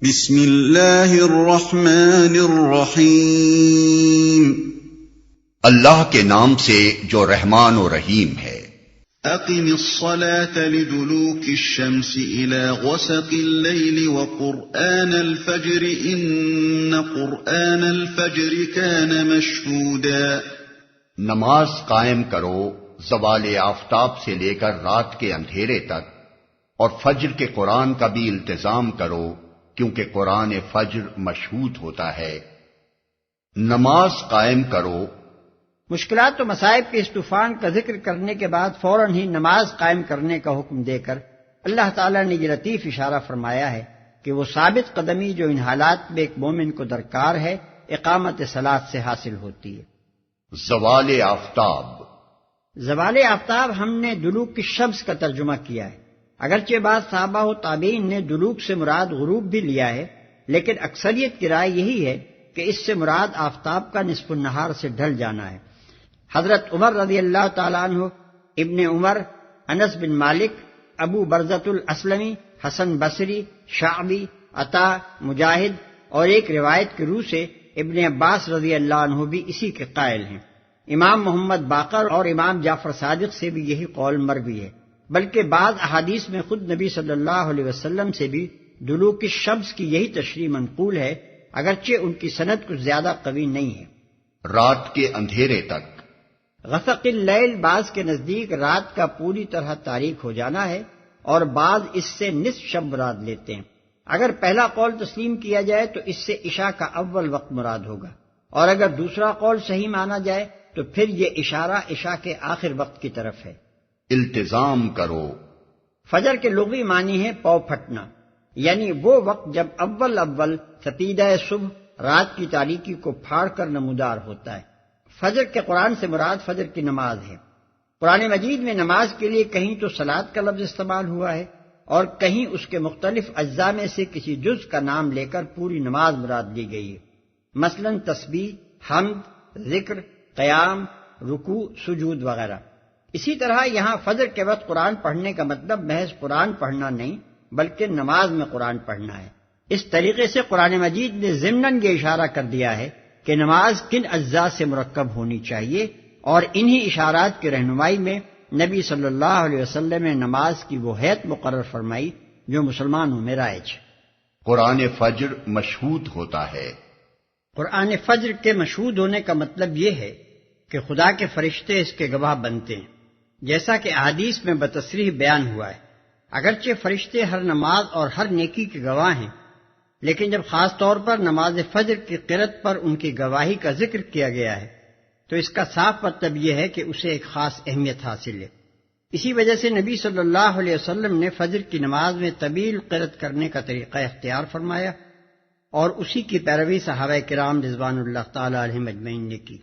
بسم اللہ الرحمن الرحیم، اللہ کے نام سے جو رحمان و رحیم ہے۔ اقم الصلاة لدلوک الشمس الى غسق اللیل وقرآن الفجر ان قرآن الفجر کان مشہودا۔ نماز قائم کرو زوال آفتاب سے لے کر رات کے اندھیرے تک، اور فجر کے قرآن کا بھی التزام کرو کیونکہ قرآن فجر مشہود ہوتا ہے۔ نماز قائم کرو۔ مشکلات و مصائب کے اس طوفان کا ذکر کرنے کے بعد فوراً ہی نماز قائم کرنے کا حکم دے کر اللہ تعالیٰ نے یہ لطیف اشارہ فرمایا ہے کہ وہ ثابت قدمی جو ان حالات میں ایک مومن کو درکار ہے اقامت صلاۃ سے حاصل ہوتی ہے۔ زوال آفتاب۔ زوال آفتاب ہم نے دلوک الشمس کا ترجمہ کیا ہے، اگرچہ بعض صحابہ و تابعین نے دلوک سے مراد غروب بھی لیا ہے، لیکن اکثریت کی رائے یہی ہے کہ اس سے مراد آفتاب کا نصف النہار سے ڈھل جانا ہے۔ حضرت عمر رضی اللہ تعالیٰ عنہ، ابن عمر، انس بن مالک، ابو برزۃ الاسلمی، حسن بصری، شعبی، عطا، مجاہد اور ایک روایت کی روح سے ابن عباس رضی اللہ عنہ بھی اسی کے قائل ہیں۔ امام محمد باقر اور امام جعفر صادق سے بھی یہی قول مروی ہے، بلکہ بعض احادیث میں خود نبی صلی اللہ علیہ وسلم سے بھی دلوک الشمس کی یہی تشریح منقول ہے، اگرچہ ان کی سند کچھ زیادہ قوی نہیں ہے۔ رات کے اندھیرے تک۔ غسق اللیل بعض کے نزدیک رات کا پوری طرح تاریک ہو جانا ہے، اور بعض اس سے نصف شب مراد لیتے ہیں۔ اگر پہلا قول تسلیم کیا جائے تو اس سے عشاء کا اول وقت مراد ہوگا، اور اگر دوسرا قول صحیح مانا جائے تو پھر یہ اشارہ عشاء کے آخر وقت کی طرف ہے۔ التزام کرو۔ فجر کے لغوی معنی ہے پاؤ پھٹنا، یعنی وہ وقت جب اول ستیدہ صبح رات کی تاریکی کو پھاڑ کر نمودار ہوتا ہے۔ فجر کے قرآن سے مراد فجر کی نماز ہے۔ قرآن مجید میں نماز کے لیے کہیں تو صلاۃ کا لفظ استعمال ہوا ہے، اور کہیں اس کے مختلف اجزاء میں سے کسی جز کا نام لے کر پوری نماز مراد لی گئی ہے، مثلا تسبیح، حمد، ذکر، قیام، رکوع، سجود وغیرہ۔ اسی طرح یہاں فجر کے وقت قرآن پڑھنے کا مطلب محض قرآن پڑھنا نہیں بلکہ نماز میں قرآن پڑھنا ہے۔ اس طریقے سے قرآن مجید نے ضمناً یہ اشارہ کر دیا ہے کہ نماز کن اجزاء سے مرکب ہونی چاہیے، اور انہی اشارات کی رہنمائی میں نبی صلی اللہ علیہ وسلم نے نماز کی وہ حیت مقرر فرمائی جو مسلمانوں میں رائج ہے۔ قرآن فجر مشہود ہوتا ہے۔ قرآن فجر کے مشہود ہونے کا مطلب یہ ہے کہ خدا کے فرشتے اس کے گواہ بنتے ہیں، جیسا کہ احادیث میں بتصریح بیان ہوا ہے۔ اگرچہ فرشتے ہر نماز اور ہر نیکی کے گواہ ہیں، لیکن جب خاص طور پر نماز فجر کی قرأت پر ان کی گواہی کا ذکر کیا گیا ہے تو اس کا صاف مطلب یہ ہے کہ اسے ایک خاص اہمیت حاصل ہے۔ اسی وجہ سے نبی صلی اللہ علیہ وسلم نے فجر کی نماز میں طویل قرأت کرنے کا طریقہ اختیار فرمایا، اور اسی کی پیروی صحابہ کرام رضوان اللہ تعالی علیہم اجمعین نے کی،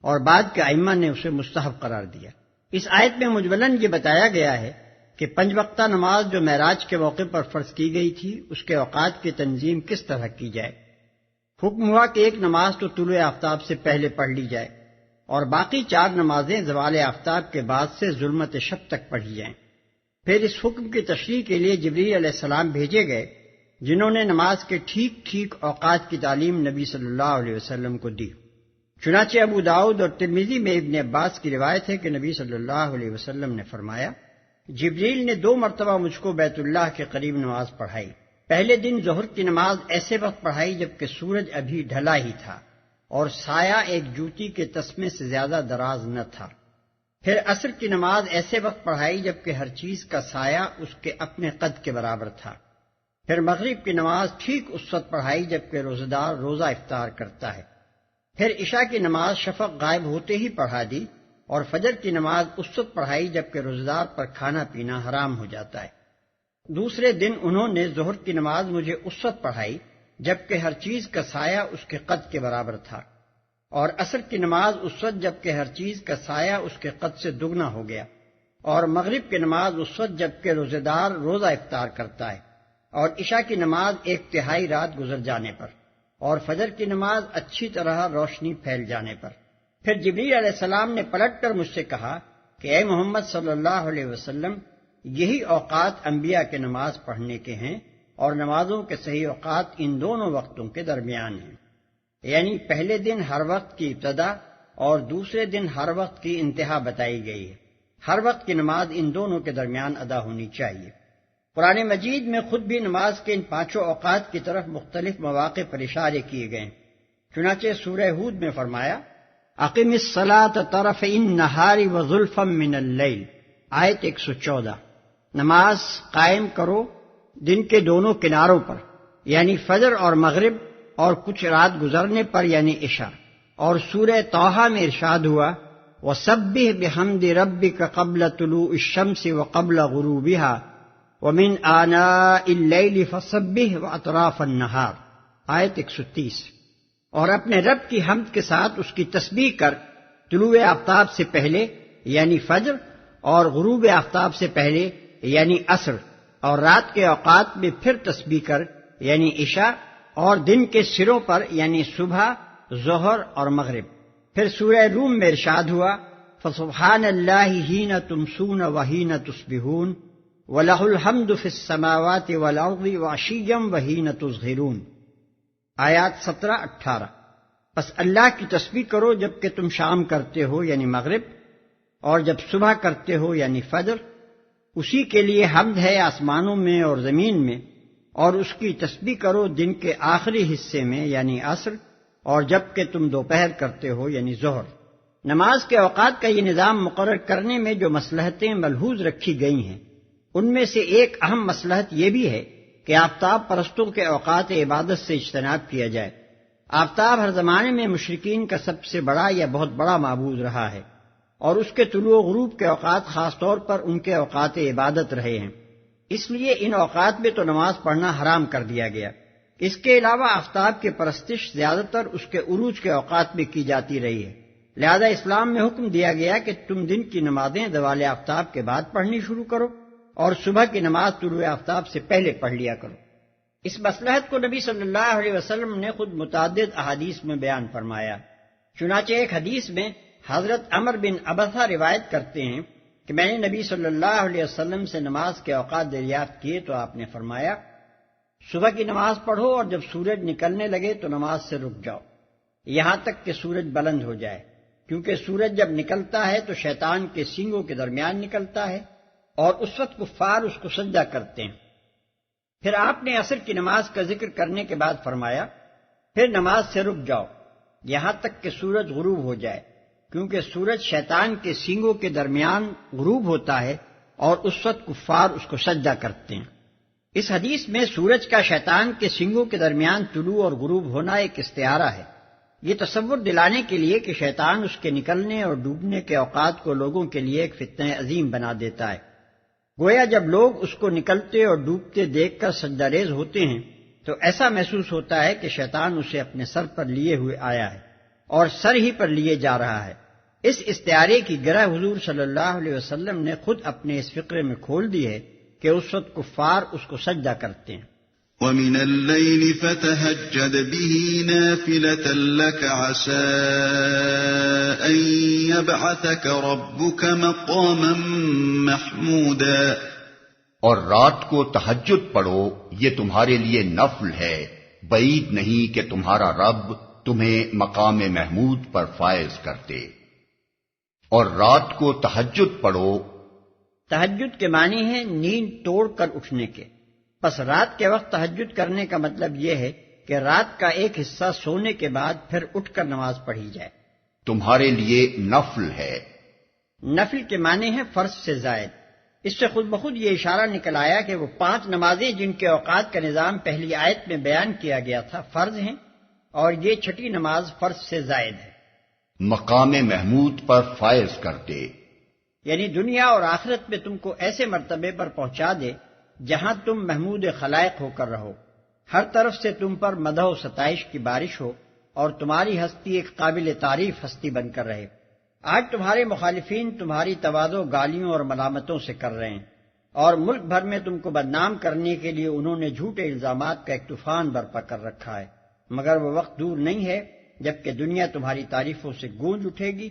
اور بعد کے ائمہ نے اسے مستحب قرار دیا۔ اس آیت میں مجملاً یہ بتایا گیا ہے کہ 5 وقتہ نماز جو معراج کے موقع پر فرض کی گئی تھی اس کے اوقات کی تنظیم کس طرح کی جائے۔ حکم ہوا کہ ایک نماز تو طلوع آفتاب سے پہلے پڑھ لی جائے، اور باقی 4 نمازیں زوال آفتاب کے بعد سے ظلمت شب تک پڑھی جائیں۔ پھر اس حکم کی تشریح کے لیے جبریل علیہ السلام بھیجے گئے، جنہوں نے نماز کے ٹھیک اوقات کی تعلیم نبی صلی اللہ علیہ وسلم کو دی۔ چنانچہ ابو داؤد اور ترمذی میں ابن عباس کی روایت ہے کہ نبی صلی اللہ علیہ وسلم نے فرمایا، جبریل نے 2 مرتبہ مجھ کو بیت اللہ کے قریب نماز پڑھائی۔ پہلے دن ظہر کی نماز ایسے وقت پڑھائی جبکہ سورج ابھی ڈھلا ہی تھا اور سایہ ایک جوتی کے تسمے سے زیادہ دراز نہ تھا۔ پھر عصر کی نماز ایسے وقت پڑھائی جبکہ ہر چیز کا سایہ اس کے اپنے قد کے برابر تھا۔ پھر مغرب کی نماز ٹھیک اس وقت پڑھائی جبکہ روزہ دار روزہ افطار کرتا ہے۔ پھر عشاء کی نماز شفق غائب ہوتے ہی پڑھا دی، اور فجر کی نماز اس وقت پڑھائی جبکہ روزدار پر کھانا پینا حرام ہو جاتا ہے۔ دوسرے دن انہوں نے ظہر کی نماز مجھے اس وقت پڑھائی جبکہ ہر چیز کا سایہ اس کے قد کے برابر تھا، اور عصر کی نماز اس وقت جبکہ ہر چیز کا سایہ اس کے قد سے دگنا ہو گیا، اور مغرب کی نماز اس وقت جبکہ روزدار روزہ افطار کرتا ہے، اور عشاء کی نماز 1/3 رات گزر جانے پر، اور فجر کی نماز اچھی طرح روشنی پھیل جانے پر۔ پھر جبریل علیہ السلام نے پلٹ کر مجھ سے کہا کہ اے محمد صلی اللہ علیہ وسلم، یہی اوقات انبیاء کے نماز پڑھنے کے ہیں، اور نمازوں کے صحیح اوقات ان دونوں وقتوں کے درمیان ہیں، یعنی پہلے دن ہر وقت کی ابتدا اور دوسرے دن ہر وقت کی انتہا بتائی گئی ہے۔ ہر وقت کی نماز ان دونوں کے درمیان ادا ہونی چاہیے۔ قرآن مجید میں خود بھی نماز کے ان پانچوں اوقات کی طرف مختلف مواقع پر اشارے کیے گئے ہیں۔ چنانچہ سورہ ہود میں فرمایا اقم الصلاۃ طرفی النہار وزلفا من اللیل، آیت 114، نماز قائم کرو دن کے دونوں کناروں پر، یعنی فجر اور مغرب، اور کچھ رات گزرنے پر یعنی عشاء۔ اور سورہ طٰہٰ میں ارشاد ہوا وَسَبِّحْ بِحَمْدِ رَبِّكَ قَبْلَ طُلُوعِ الشَّمْسِ وَقَبْلَ غُرُوبِهَا وَمِنْ آنَاءِ اللَّيْلِ فَسَبِّحْ وَأَطْرَافَ النَّهَارِ، آیت 130۔ اور اپنے رب کی حمد کے ساتھ اس کی تسبیح کر طلوع آفتاب سے پہلے یعنی فجر اور غروب آفتاب سے پہلے یعنی عصر، اور رات کے اوقات میں پھر تسبیح کر یعنی عشاء، اور دن کے سروں پر یعنی صبح، ظہر اور مغرب۔ پھر سورہ روم میں ارشاد ہوا فسبحان اللہ حین تمسون وحین تصبحون وَلَهُ الْحَمْدُ فِي السَّمَاوَاتِ وَالْأَرْضِ وَعَشِيًّا وَحِينَ تُظْهِرُونَ، آیات 17-18۔ پس اللہ کی تسبیح کرو جب کہ تم شام کرتے ہو یعنی مغرب، اور جب صبح کرتے ہو یعنی فجر، اسی کے لیے حمد ہے آسمانوں میں اور زمین میں، اور اس کی تسبیح کرو دن کے آخری حصے میں یعنی عصر، اور جب کہ تم دوپہر کرتے ہو یعنی ظہر۔ نماز کے اوقات کا یہ نظام مقرر کرنے میں جو مصلحتیں ملحوظ رکھی گئی ہیں، ان میں سے ایک اہم مصلحت یہ بھی ہے کہ آفتاب پرستوں کے اوقات عبادت سے اجتناب کیا جائے۔ آفتاب ہر زمانے میں مشرکین کا سب سے بڑا یا بہت بڑا معبود رہا ہے، اور اس کے طلوع و غروب کے اوقات خاص طور پر ان کے اوقات عبادت رہے ہیں، اس لیے ان اوقات میں تو نماز پڑھنا حرام کر دیا گیا۔ اس کے علاوہ آفتاب کی پرستش زیادہ تر اس کے عروج کے اوقات میں کی جاتی رہی ہے، لہذا اسلام میں حکم دیا گیا کہ تم دن کی نمازیں زوال آفتاب کے بعد پڑھنی شروع کرو، اور صبح کی نماز طلوع آفتاب سے پہلے پڑھ لیا کرو۔ اس مصلحت کو نبی صلی اللہ علیہ وسلم نے خود متعدد احادیث میں بیان فرمایا۔ چنانچہ ایک حدیث میں حضرت عمر بن عبثہ روایت کرتے ہیں کہ میں نے نبی صلی اللہ علیہ وسلم سے نماز کے اوقات دریافت کیے تو آپ نے فرمایا صبح کی نماز پڑھو اور جب سورج نکلنے لگے تو نماز سے رک جاؤ یہاں تک کہ سورج بلند ہو جائے، کیونکہ سورج جب نکلتا ہے تو شیطان کے سینگوں کے درمیان نکلتا ہے اور اس وقت کفار اس کو سجدہ کرتے ہیں۔ پھر آپ نے عصر کی نماز کا ذکر کرنے کے بعد فرمایا پھر نماز سے رک جاؤ یہاں تک کہ سورج غروب ہو جائے، کیونکہ سورج شیطان کے سینگوں کے درمیان غروب ہوتا ہے اور اس وقت کفار اس کو سجدہ کرتے ہیں۔ اس حدیث میں سورج کا شیطان کے سینگوں کے درمیان طلوع اور غروب ہونا ایک استعارہ ہے، یہ تصور دلانے کے لیے کہ شیطان اس کے نکلنے اور ڈوبنے کے اوقات کو لوگوں کے لیے ایک فتنہ عظیم بنا دیتا ہے۔ گویا جب لوگ اس کو نکلتے اور ڈوبتے دیکھ کر سجدہ ریز ہوتے ہیں تو ایسا محسوس ہوتا ہے کہ شیطان اسے اپنے سر پر لیے ہوئے آیا ہے اور سر ہی پر لیے جا رہا ہے۔ اس استعارے کی گرہ حضور صلی اللہ علیہ وسلم نے خود اپنے اس فقرے میں کھول دی ہے کہ اس وقت کفار اس کو سجدہ کرتے ہیں۔ وَمِنَ اللَّيْلِ فَتَهَجَّدْ بِهِ نَافِلَةً لَكَ عَسَىٰ أَن يَبْعَثَكَ رَبُّكَ مَقَامًا مَحْمُودًا، اور رات کو تہجد پڑھو، یہ تمہارے لیے نفل ہے، بعید نہیں کہ تمہارا رب تمہیں مقام محمود پر فائز کرتے۔ اور رات کو تہجد پڑھو، تہجد کے معنی ہے نیند توڑ کر اٹھنے کے، پس رات کے وقت تہجد کرنے کا مطلب یہ ہے کہ رات کا ایک حصہ سونے کے بعد پھر اٹھ کر نماز پڑھی جائے۔ تمہارے لیے نفل ہے۔ نفل کے معنی ہے فرض سے زائد۔ اس سے خود بخود یہ اشارہ نکل آیا کہ وہ 5 نمازیں جن کے اوقات کا نظام پہلی آیت میں بیان کیا گیا تھا فرض ہیں، اور یہ 6ٹھی نماز فرض سے زائد ہے۔ مقام محمود پر فائز کرتے، یعنی دنیا اور آخرت میں تم کو ایسے مرتبے پر پہنچا دے جہاں تم محمود خلائق ہو کر رہو، ہر طرف سے تم پر مدح و ستائش کی بارش ہو اور تمہاری ہستی ایک قابل تعریف ہستی بن کر رہے۔ آج تمہارے مخالفین تمہاری تواضع گالیوں اور ملامتوں سے کر رہے ہیں، اور ملک بھر میں تم کو بدنام کرنے کے لیے انہوں نے جھوٹے الزامات کا ایک طوفان برپا کر رکھا ہے، مگر وہ وقت دور نہیں ہے جبکہ دنیا تمہاری تعریفوں سے گونج اٹھے گی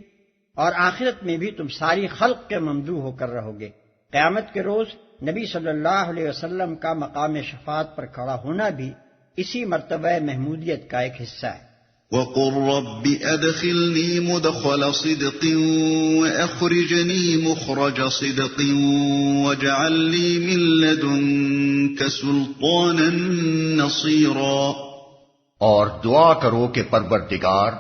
اور آخرت میں بھی تم ساری خلق کے ممدوح ہو کر رہو گے۔ قیامت کے روز نبی صلی اللہ علیہ وسلم کا مقام شفاعت پر کھڑا ہونا بھی اسی مرتبہ محمودیت کا ایک حصہ ہے۔ وَقُلْ رَبِّ أَدْخِلْنِي مُدْخَلَ صِدْقٍ وَأَخْرِجْنِي مُخْرَجَ صِدْقٍ وَاجْعَلْ لِي مِن لَّدُنكَ سُلْطَانًا نَّصِيرًا۔ اور دعا کرو کہ پروردگار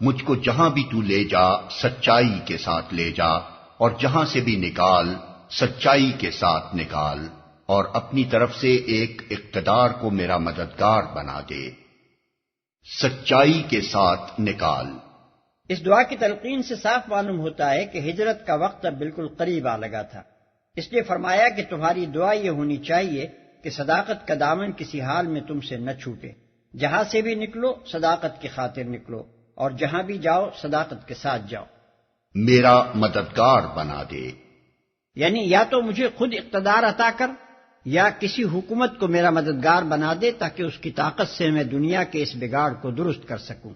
مجھ کو جہاں بھی تو لے جا سچائی کے ساتھ لے جا، اور جہاں سے بھی نکال سچائی کے ساتھ نکال، اور اپنی طرف سے ایک اقتدار کو میرا مددگار بنا دے۔ سچائی کے ساتھ نکال۔ اس دعا کی تلقین سے صاف معلوم ہوتا ہے کہ ہجرت کا وقت اب بالکل قریب آ لگا تھا، اس لیے فرمایا کہ تمہاری دعا یہ ہونی چاہیے کہ صداقت کا دامن کسی حال میں تم سے نہ چھوٹے، جہاں سے بھی نکلو صداقت کی خاطر نکلو، اور جہاں بھی جاؤ صداقت کے ساتھ جاؤ۔ میرا مددگار بنا دے، یعنی یا تو مجھے خود اقتدار عطا کر یا کسی حکومت کو میرا مددگار بنا دے تاکہ اس کی طاقت سے میں دنیا کے اس بگاڑ کو درست کر سکوں،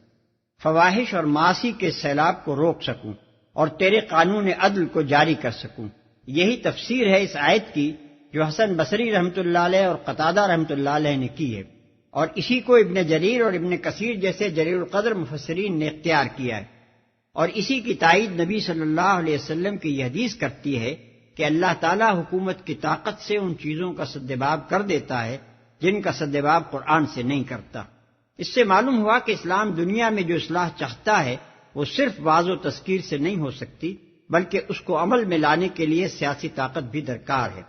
فواحش اور معاصی کے سیلاب کو روک سکوں، اور تیرے قانون عدل کو جاری کر سکوں۔ یہی تفسیر ہے اس آیت کی جو حسن بصری رحمۃ اللہ علیہ اور قتادہ رحمۃ اللہ علیہ نے کی ہے، اور اسی کو ابن جریر اور ابن کثیر جیسے جلیل القدر مفسرین نے اختیار کیا ہے، اور اسی کی تائید نبی صلی اللہ علیہ وسلم کی یہ حدیث کرتی ہے کہ اللہ تعالیٰ حکومت کی طاقت سے ان چیزوں کا سدباب کر دیتا ہے جن کا سدباب قرآن سے نہیں کرتا۔ اس سے معلوم ہوا کہ اسلام دنیا میں جو اصلاح چاہتا ہے وہ صرف واضح و تذکیر سے نہیں ہو سکتی، بلکہ اس کو عمل میں لانے کے لیے سیاسی طاقت بھی درکار ہے۔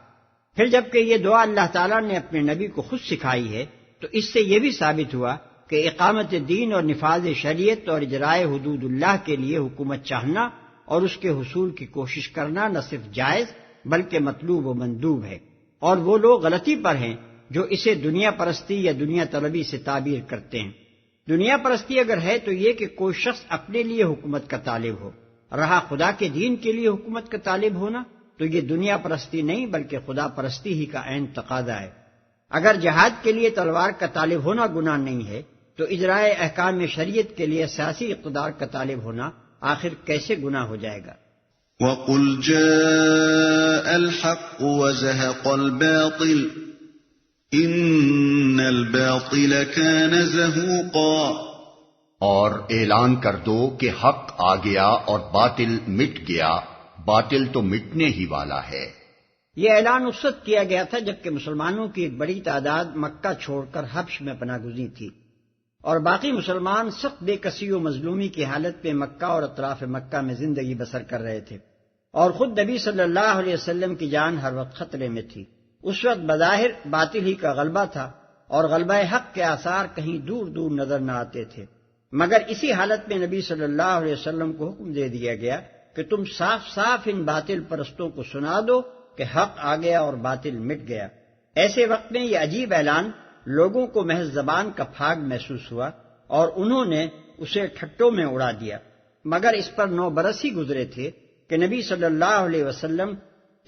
پھر جبکہ یہ دعا اللہ تعالیٰ نے اپنے نبی کو خود سکھائی ہے تو اس سے یہ بھی ثابت ہوا کہ اقامت دین اور نفاذ شریعت اور اجرائے حدود اللہ کے لیے حکومت چاہنا اور اس کے حصول کی کوشش کرنا نہ صرف جائز بلکہ مطلوب و مندوب ہے، اور وہ لوگ غلطی پر ہیں جو اسے دنیا پرستی یا دنیا طلبی سے تعبیر کرتے ہیں۔ دنیا پرستی اگر ہے تو یہ کہ کوئی شخص اپنے لیے حکومت کا طالب ہو، رہا خدا کے دین کے لیے حکومت کا طالب ہونا تو یہ دنیا پرستی نہیں بلکہ خدا پرستی ہی کا عین تقاضا ہے۔ اگر جہاد کے لیے تلوار کا طالب ہونا گناہ نہیں ہے تو اجرائے احکام شریعت کے لیے سیاسی اقتدار کا طالب ہونا آخر کیسے گناہ ہو جائے گا؟ وَقُلْ جَاءَ الْحَقُّ وَزَهَقَ الْبَاطِلُ إِنَّ الْبَاطِلَ كَانَ زَهُوقًا، اور اعلان کر دو کہ حق آ گیا اور باطل مٹ گیا، باطل تو مٹنے ہی والا ہے۔ یہ اعلان اس وقت کیا گیا تھا جبکہ مسلمانوں کی ایک بڑی تعداد مکہ چھوڑ کر حبش میں پناہ گزین تھی، اور باقی مسلمان سخت بے کسی و مظلومی کی حالت میں مکہ اور اطراف مکہ میں زندگی بسر کر رہے تھے، اور خود نبی صلی اللہ علیہ وسلم کی جان ہر وقت خطرے میں تھی۔ اس وقت بظاہر باطل ہی کا غلبہ تھا اور غلبہ حق کے آثار کہیں دور دور نظر نہ آتے تھے، مگر اسی حالت میں نبی صلی اللہ علیہ وسلم کو حکم دے دیا گیا کہ تم صاف صاف ان باطل پرستوں کو سنا دو کہ حق آ گیا اور باطل مٹ گیا۔ ایسے وقت میں یہ عجیب اعلان لوگوں کو محض زبان کا پھاگ محسوس ہوا اور انہوں نے اسے ٹھٹوں میں اڑا دیا، مگر اس پر 9 برس ہی گزرے تھے کہ نبی صلی اللہ علیہ وسلم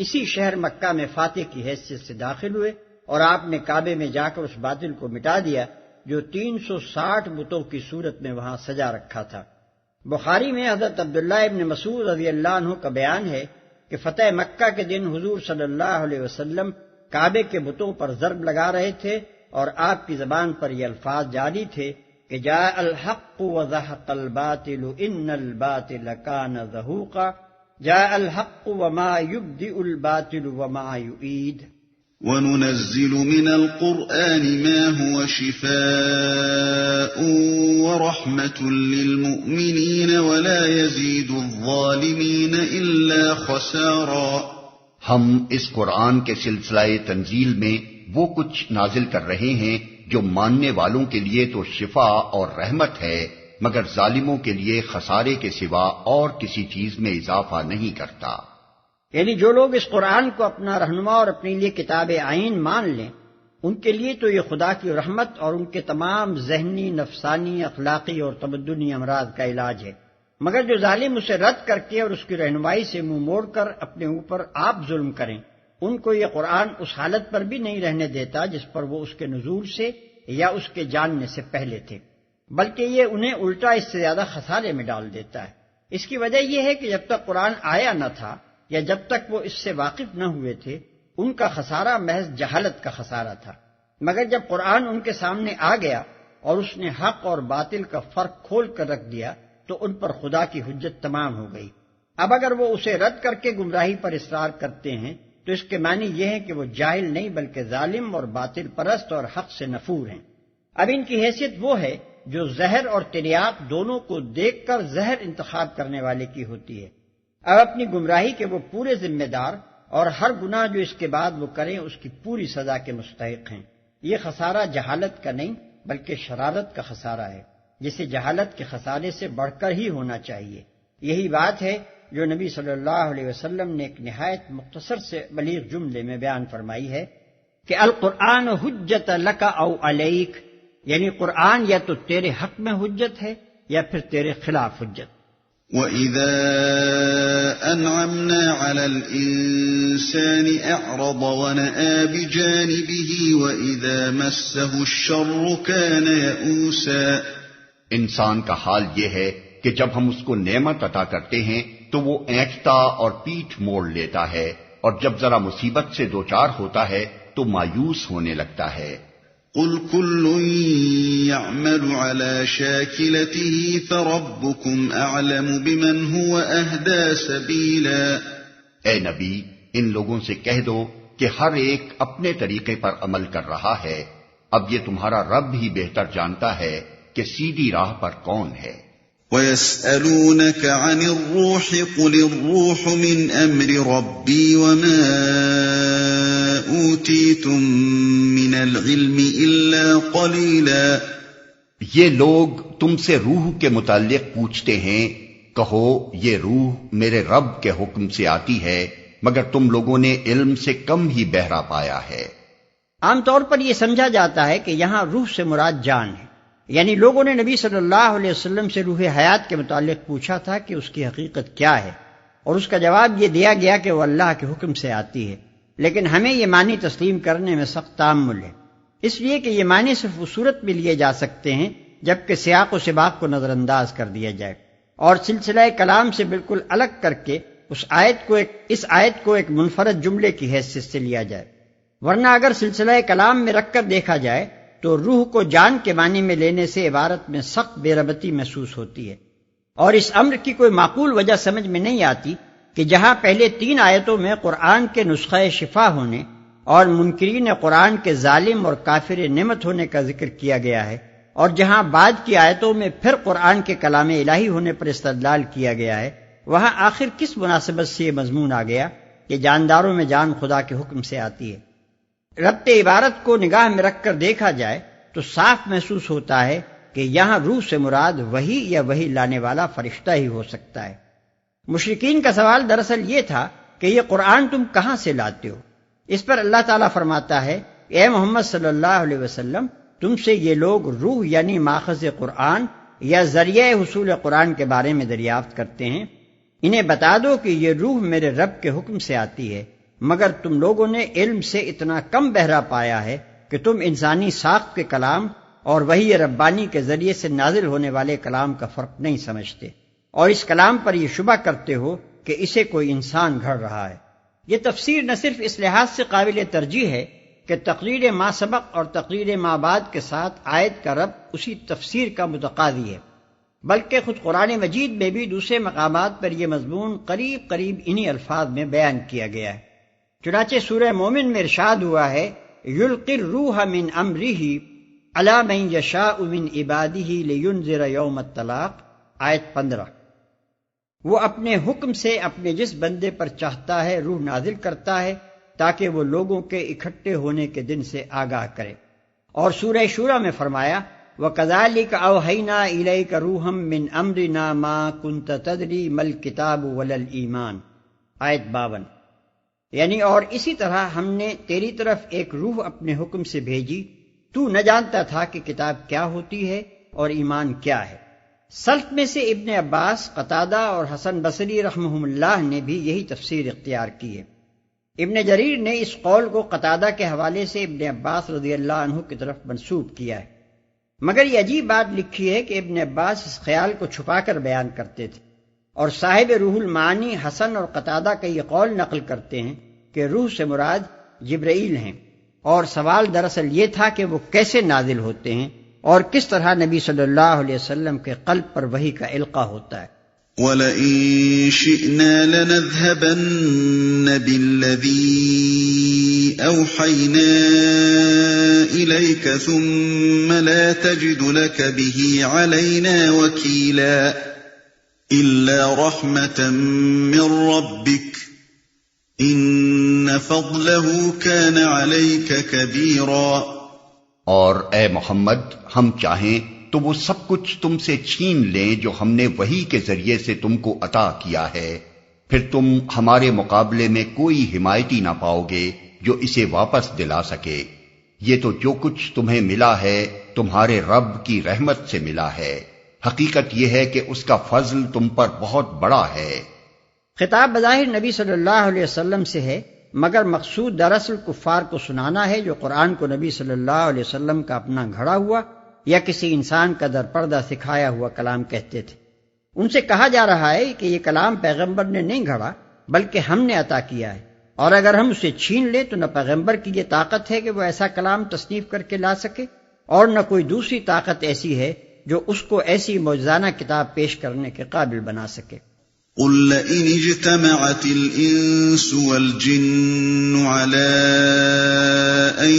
اسی شہر مکہ میں فاتح کی حیثیت سے داخل ہوئے، اور آپ نے کعبے میں جا کر اس باطل کو مٹا دیا جو 360 بتوں کی صورت میں وہاں سجا رکھا تھا۔ بخاری میں حضرت عبداللہ ابن مسعود رضی اللہ عنہ کا بیان ہے کہ فتح مکہ کے دن حضور صلی اللہ علیہ وسلم کعبے کے بتوں پر ضرب لگا رہے تھے، اور آپ کی زبان پر یہ الفاظ جاری تھے کہ جاء الحق وزهق الباطل ان الباطل كان زهوقا، جاء الحق وما يبدئ الباطل وما يعيد۔ وَنُنَزِّلُ مِنَ الْقُرْآنِ مَا هُوَ شِفَاءٌ وَرَحْمَةٌ لِّلْمُؤْمِنِينَ وَلَا يَزِيدُ الظَّالِمِينَ إِلَّا خَسَارًا۔ ہم اس قرآن کے سلسلہ تنزیل میں وہ کچھ نازل کر رہے ہیں جو ماننے والوں کے لیے تو شفا اور رحمت ہے، مگر ظالموں کے لیے خسارے کے سوا اور کسی چیز میں اضافہ نہیں کرتا۔ یعنی جو لوگ اس قرآن کو اپنا رہنما اور اپنے لیے کتاب آئین مان لیں، ان کے لیے تو یہ خدا کی رحمت اور ان کے تمام ذہنی، نفسانی، اخلاقی اور تمدنی امراض کا علاج ہے، مگر جو ظالم اسے رد کر کے اور اس کی رہنمائی سے منہ موڑ کر اپنے اوپر آپ ظلم کریں، ان کو یہ قرآن اس حالت پر بھی نہیں رہنے دیتا جس پر وہ اس کے نزول سے یا اس کے جاننے سے پہلے تھے، بلکہ یہ انہیں الٹا اس سے زیادہ خسارے میں ڈال دیتا ہے۔ اس کی وجہ یہ ہے کہ جب تک قرآن آیا نہ تھا یا جب تک وہ اس سے واقف نہ ہوئے تھے ان کا خسارہ محض جہالت کا خسارہ تھا، مگر جب قرآن ان کے سامنے آ گیا اور اس نے حق اور باطل کا فرق کھول کر رکھ دیا تو ان پر خدا کی حجت تمام ہو گئی۔ اب اگر وہ اسے رد کر کے گمراہی پر اصرار کرتے ہیں تو اس کے معنی یہ ہے کہ وہ جاہل نہیں بلکہ ظالم اور باطل پرست اور حق سے نفور ہیں۔ اب ان کی حیثیت وہ ہے جو زہر اور تریاق دونوں کو دیکھ کر زہر انتخاب کرنے والے کی ہوتی ہے۔ اب اپنی گمراہی کے وہ پورے ذمہ دار اور ہر گناہ جو اس کے بعد وہ کریں اس کی پوری سزا کے مستحق ہیں۔ یہ خسارہ جہالت کا نہیں بلکہ شرارت کا خسارہ ہے، جسے جہالت کے خسارے سے بڑھ کر ہی ہونا چاہیے۔ یہی بات ہے جو نبی صلی اللہ علیہ وسلم نے ایک نہایت مختصر سے بلیغ جملے میں بیان فرمائی ہے کہ القرآن حجت لک او علیک، یعنی قرآن یا تو تیرے حق میں حجت ہے یا پھر تیرے خلاف حجت۔ وَإِذَا أَنْعَمْنَا عَلَى الْإِنسَانِ أَعْرَضَ وَنَأَىٰ بِجَانِبِهِ وَإِذَا مَسَّهُ الشَّرُّ كَانَ يَئُوسًا۔ انسان کا حال یہ ہے کہ جب ہم اس کو نعمت عطا کرتے ہیں تو وہ اینٹتا اور پیٹھ موڑ لیتا ہے، اور جب ذرا مصیبت سے دوچار ہوتا ہے تو مایوس ہونے لگتا ہے۔ قُلْ كُلٌّ يَعْمَلُ عَلَى شَاكِلَتِهِ فَرَبُّكُمْ أَعْلَمُ بِمَنْ هُوَ أَهْدَىٰ سَبِيلًا۔ اے نبی، ان لوگوں سے کہہ دو کہ ہر ایک اپنے طریقے پر عمل کر رہا ہے، اب یہ تمہارا رب ہی بہتر جانتا ہے کہ سیدھی راہ پر کون ہے۔ وَيَسْأَلُونَكَ عَنِ الرُّوحِ قُلِ الرُّوحُ مِنْ أَمْرِ رَبِّي وَمَا أُوتِيتُم مِّنَ الْعِلْمِ إِلَّا قَلِيلًا۔ یہ لوگ تم سے روح کے متعلق پوچھتے ہیں، کہو یہ روح میرے رب کے حکم سے آتی ہے، مگر تم لوگوں نے علم سے کم ہی بہرا پایا ہے۔ عام طور پر یہ سمجھا جاتا ہے کہ یہاں روح سے مراد جان ہے، یعنی لوگوں نے نبی صلی اللہ علیہ وسلم سے روح حیات کے متعلق پوچھا تھا کہ اس کی حقیقت کیا ہے، اور اس کا جواب یہ دیا گیا کہ وہ اللہ کے حکم سے آتی ہے، لیکن ہمیں یہ معنی تسلیم کرنے میں سخت تامل ہے، اس لیے کہ یہ معنی صرف اس صورت میں لیے جا سکتے ہیں جبکہ سیاق و سباق کو نظر انداز کر دیا جائے اور سلسلہ کلام سے بالکل الگ کر کے اس آیت کو ایک منفرد جملے کی حیثیت سے لیا جائے، ورنہ اگر سلسلہ کلام میں رکھ کر دیکھا جائے تو روح کو جان کے معنی میں لینے سے عبارت میں سخت بے ربطی محسوس ہوتی ہے، اور اس امر کی کوئی معقول وجہ سمجھ میں نہیں آتی کہ جہاں پہلے 3 آیتوں میں قرآن کے نسخہ شفا ہونے اور منکرین قرآن کے ظالم اور کافر نعمت ہونے کا ذکر کیا گیا ہے، اور جہاں بعد کی آیتوں میں پھر قرآن کے کلام الہی ہونے پر استدلال کیا گیا ہے، وہاں آخر کس مناسبت سے یہ مضمون آ گیا کہ جانداروں میں جان خدا کے حکم سے آتی ہے؟ ربط عبارت کو نگاہ میں رکھ کر دیکھا جائے تو صاف محسوس ہوتا ہے کہ یہاں روح سے مراد وحی یا وحی لانے والا فرشتہ ہی ہو سکتا ہے۔ مشرکین کا سوال دراصل یہ تھا کہ یہ قرآن تم کہاں سے لاتے ہو؟ اس پر اللہ تعالیٰ فرماتا ہے، اے محمد صلی اللہ علیہ وسلم، تم سے یہ لوگ روح یعنی ماخذ قرآن یا ذریعہ حصول قرآن کے بارے میں دریافت کرتے ہیں، انہیں بتا دو کہ یہ روح میرے رب کے حکم سے آتی ہے، مگر تم لوگوں نے علم سے اتنا کم بہرا پایا ہے کہ تم انسانی ساخت کے کلام اور وحی ربانی کے ذریعے سے نازل ہونے والے کلام کا فرق نہیں سمجھتے، اور اس کلام پر یہ شبہ کرتے ہو کہ اسے کوئی انسان گھڑ رہا ہے۔ یہ تفسیر نہ صرف اس لحاظ سے قابل ترجیح ہے کہ تقریر ما سبق اور تقریر ما بعد کے ساتھ آیت کا ربط اسی تفسیر کا متقاضی ہے، بلکہ خود قرآن مجید میں بھی دوسرے مقامات پر یہ مضمون قریب قریب انہی الفاظ میں بیان کیا گیا ہے۔ چنانچہ سورہ مومن میں ارشاد ہوا ہے، یلقی الروح من امرہ علی من یشاء من عبادہ لینذر یوم الطلاق، آیت 15۔ وہ اپنے حکم سے اپنے جس بندے پر چاہتا ہے روح نازل کرتا ہے تاکہ وہ لوگوں کے اکٹھے ہونے کے دن سے آگاہ کرے۔ اور سورہ شورى میں فرمایا، وَكَذَلِكَ أَوْحَيْنَا إِلَيْكَ رُوحًا مِّنْ أَمْرِنَا مَا كُنْتَ تَدْرِي مَا الْكِتَابُ وَلَا الْإِيمَانُ، آیت 52۔ یعنی اور اسی طرح ہم نے تیری طرف ایک روح اپنے حکم سے بھیجی، تو نہ جانتا تھا کہ کتاب کیا ہوتی ہے اور ایمان کیا ہے۔ سلف میں سے ابن عباس، قتادہ اور حسن بصری رحمہم اللہ نے بھی یہی تفسیر اختیار کی ہے۔ ابن جریر نے اس قول کو قتادہ کے حوالے سے ابن عباس رضی اللہ عنہ کی طرف منسوب کیا ہے، مگر یہ عجیب بات لکھی ہے کہ ابن عباس اس خیال کو چھپا کر بیان کرتے تھے، اور صاحب روح المعانی حسن اور قتادہ کا یہ قول نقل کرتے ہیں کہ روح سے مراد جبرائیل ہیں، اور سوال دراصل یہ تھا کہ وہ کیسے نازل ہوتے ہیں اور کس طرح نبی صلی اللہ علیہ وسلم کے قلب پر وحی کا القاء ہوتا ہے۔ وَلَئِن شِئْنَا لَنَذْهَبَنَّ بِالَّذِي أَوْحَيْنَا إِلَيْكَ ثُمَّ لَا تَجِدُ لَكَ بِهِ عَلَيْنَا وَكِيلًا إِلَّا رَحْمَةً مِّن رَّبِّكَ إِنَّ فَضْلَهُ كَانَ عَلَيْكَ كَبِيرًا۔ اور اے محمد، ہم چاہیں تو وہ سب کچھ تم سے چھین لیں جو ہم نے وحی کے ذریعے سے تم کو عطا کیا ہے، پھر تم ہمارے مقابلے میں کوئی حمایتی نہ پاؤ گے جو اسے واپس دلا سکے۔ یہ تو جو کچھ تمہیں ملا ہے تمہارے رب کی رحمت سے ملا ہے، حقیقت یہ ہے کہ اس کا فضل تم پر بہت بڑا ہے۔ خطاب بظاہر نبی صلی اللہ علیہ وسلم سے ہے، مگر مقصود دراصل کفار کو سنانا ہے جو قرآن کو نبی صلی اللہ علیہ وسلم کا اپنا گھڑا ہوا یا کسی انسان کا در پردہ سکھایا ہوا کلام کہتے تھے۔ ان سے کہا جا رہا ہے کہ یہ کلام پیغمبر نے نہیں گھڑا بلکہ ہم نے عطا کیا ہے، اور اگر ہم اسے چھین لیں تو نہ پیغمبر کی یہ طاقت ہے کہ وہ ایسا کلام تصنیف کر کے لا سکے، اور نہ کوئی دوسری طاقت ایسی ہے جو اس کو ایسی معجزانہ کتاب پیش کرنے کے قابل بنا سکے۔ قُل لَّئِنِ اجْتَمَعَتِ الْإِنسُ وَالْجِنُّ عَلَىٰ أَن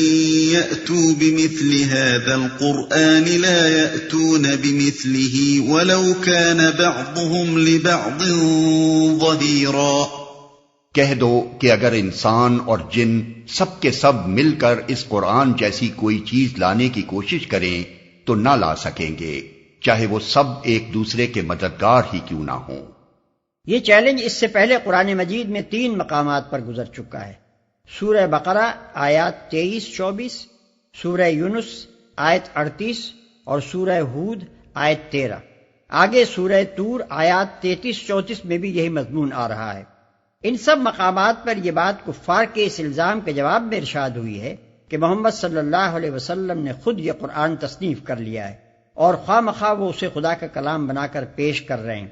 يَأْتُوا بِمِثْلِ هَٰذَا الْقُرْآنِ لَا يَأْتُونَ بِمِثْلِهِ وَلَوْ كَانَ بَعْضُهُمْ لِبَعْضٍ ظَهِيرًا۔ کہہ دو کہ اگر انسان اور جن سب کے سب مل کر اس قرآن جیسی کوئی چیز لانے کی کوشش کریں تو نہ لا سکیں گے، چاہے وہ سب ایک دوسرے کے مددگار ہی کیوں نہ ہوں۔ یہ چیلنج اس سے پہلے قرآن مجید میں 3 مقامات پر گزر چکا ہے، سورہ بقرہ آیات 23-24، سورہ یونس آیت 38 اور سورہ ہود آیت 13۔ آگے سورہ طور آیات 33-34 میں بھی یہی مضمون آ رہا ہے۔ ان سب مقامات پر یہ بات کفار کے اس الزام کے جواب میں ارشاد ہوئی ہے کہ محمد صلی اللہ علیہ وسلم نے خود یہ قرآن تصنیف کر لیا ہے اور خواہ مخواہ وہ اسے خدا کا کلام بنا کر پیش کر رہے ہیں۔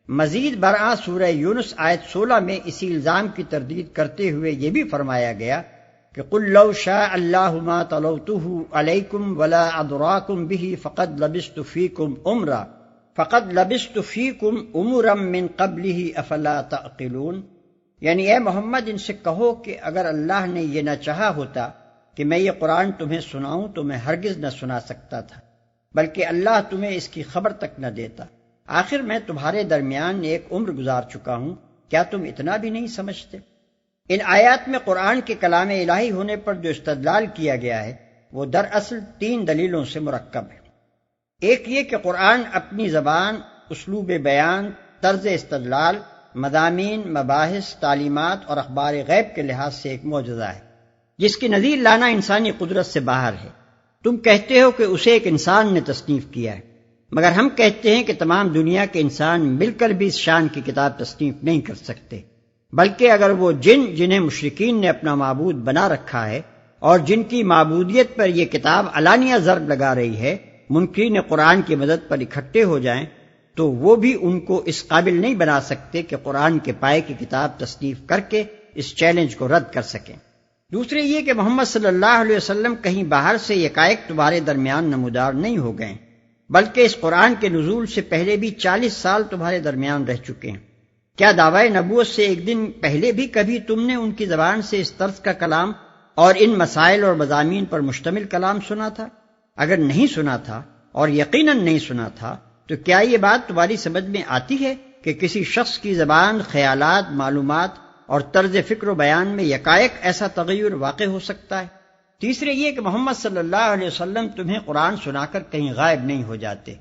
مزید برآں سورہ یونس آیت 16 میں اسی الزام کی تردید کرتے ہوئے یہ بھی فرمایا گیا کہ قُلْ لَوْ شَاءَ اللَّهُ مَا تَلَوْتُهُ عَلَيْكُمْ وَلَا أَدْرَاكُمْ بِهِ فَقَدْ لَبِثْتُ فِيكُمْ أُمُرًا مِّن قَبْلِهِ أَفَلَا تَعْقِلُونَ۔ یعنی اے محمد ان سے کہو کہ اگر اللہ نے یہ نہ چاہا ہوتا کہ میں یہ قرآن تمہیں سناؤں تو میں ہرگز نہ سنا سکتا تھا، بلکہ اللہ تمہیں اس کی خبر تک نہ دیتا۔ آخر میں تمہارے درمیان ایک عمر گزار چکا ہوں، کیا تم اتنا بھی نہیں سمجھتے؟ ان آیات میں قرآن کے کلام الہی ہونے پر جو استدلال کیا گیا ہے وہ دراصل 3 دلیلوں سے مرکب ہے۔ ایک یہ کہ قرآن اپنی زبان، اسلوب بیان، طرز استدلال، مضامین، مباحث، تعلیمات اور اخبار غیب کے لحاظ سے ایک معجزہ ہے جس کی نظیر لانا انسانی قدرت سے باہر ہے۔ تم کہتے ہو کہ اسے ایک انسان نے تصنیف کیا ہے، مگر ہم کہتے ہیں کہ تمام دنیا کے انسان مل کر بھی اس شان کی کتاب تصنیف نہیں کر سکتے، بلکہ اگر وہ جن جنہیں مشرکین نے اپنا معبود بنا رکھا ہے اور جن کی معبودیت پر یہ کتاب علانیہ ضرب لگا رہی ہے منکرین قرآن کی مدد پر اکٹھے ہو جائیں تو وہ بھی ان کو اس قابل نہیں بنا سکتے کہ قرآن کے پائے کی کتاب تصنیف کر کے اس چیلنج کو رد کر سکیں۔ دوسرے یہ کہ محمد صلی اللہ علیہ وسلم کہیں باہر سے یکایک تمہارے درمیان نمودار نہیں ہو گئے، بلکہ اس قرآن کے نزول سے پہلے بھی 40 سال تمہارے درمیان رہ چکے ہیں۔ کیا دعوی نبوت سے ایک دن پہلے بھی کبھی تم نے ان کی زبان سے اس طرز کا کلام اور ان مسائل اور مضامین پر مشتمل کلام سنا تھا؟ اگر نہیں سنا تھا اور یقیناً نہیں سنا تھا تو کیا یہ بات تمہاری سمجھ میں آتی ہے کہ کسی شخص کی زبان، خیالات، معلومات اور طرز فکر و بیان میں یکایک ایسا تغیر واقع ہو سکتا ہے؟ تیسرے یہ کہ محمد صلی اللہ علیہ وسلم تمہیں قرآن سنا کر کہیں غائب نہیں ہو جاتے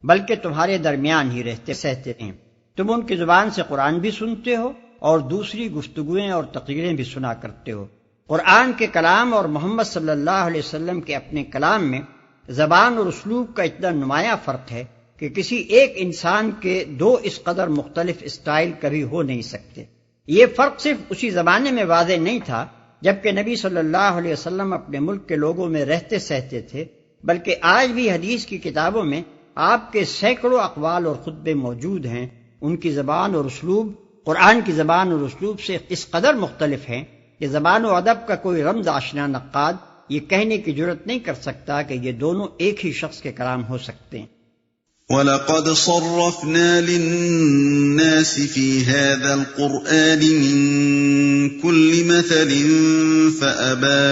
بلکہ تمہارے درمیان ہی رہتے سہتے ہیں۔ تم ان کی زبان سے قرآن بھی سنتے ہو اور دوسری گفتگویں اور تقریریں بھی سنا کرتے ہو۔ قرآن کے کلام اور محمد صلی اللہ علیہ وسلم کے اپنے کلام میں زبان اور اسلوب کا اتنا نمایاں فرق ہے کہ کسی ایک انسان کے 2 اس قدر مختلف اسٹائل کبھی ہو نہیں سکتے۔ یہ فرق صرف اسی زمانے میں واضح نہیں تھا جبکہ نبی صلی اللہ علیہ وسلم اپنے ملک کے لوگوں میں رہتے سہتے تھے، بلکہ آج بھی حدیث کی کتابوں میں آپ کے سینکڑوں اقوال اور خطبے موجود ہیں۔ ان کی زبان اور اسلوب قرآن کی زبان اور اسلوب سے اس قدر مختلف ہیں کہ زبان و ادب کا کوئی رمز آشنا نقاد یہ کہنے کی جرت نہیں کر سکتا کہ یہ دونوں ایک ہی شخص کے کلام ہو سکتے ہیں۔ وَلَقَدْ صَرَّفْنَا لِلنَّاسِ فِي هَذَا الْقُرْآنِ مِنْ كُلِّ مَثَلٍ فَأَبَى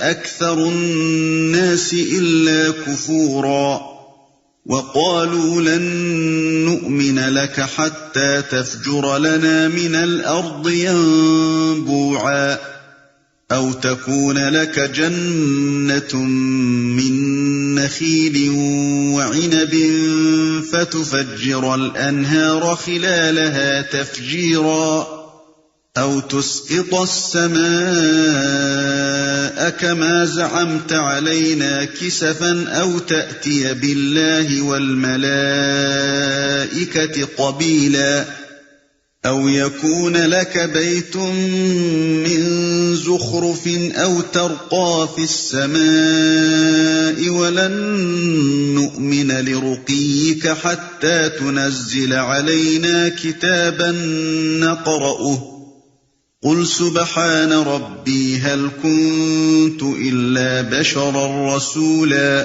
أَكْثَرُ النَّاسِ إِلَّا كُفُورًا وَقَالُوا لَن نُّؤْمِنَ لَكَ حَتَّى تَفْجُرَ لَنَا مِنَ الْأَرْضِ يَنبُوعًا أَوْ تَكُونَ لَكَ جَنَّةٌ مِّن نَّخِيلٍ وَعِنَبٍ فَتُفَجِّرَ الْأَنْهَارَ خِلَالَهَا تَفْجِيرًا أَوْ تُسْقِطَ السَّمَاءَ كَمَا زَعَمْتَ عَلَيْنَا كِسَفًا أَوْ تَأْتِيَ بِاللَّهِ وَالْمَلَائِكَةِ قَبِيلًا أَوْ يَكُونَ لَكَ بَيْتٌ مِّن زُخْرُفٍ أَوْ تَرْقَىٰ فِي السَّمَاءِ وَلَن نُّؤْمِنَ لِرُقِيِّكَ حَتَّىٰ تُنَزِّلَ عَلَيْنَا كِتَابًا نَّقْرَؤُهُ قُلْ سُبْحَانَ رَبِّي هَلْ كُنتُ إِلَّا بَشَرًا رَّسُولًا۔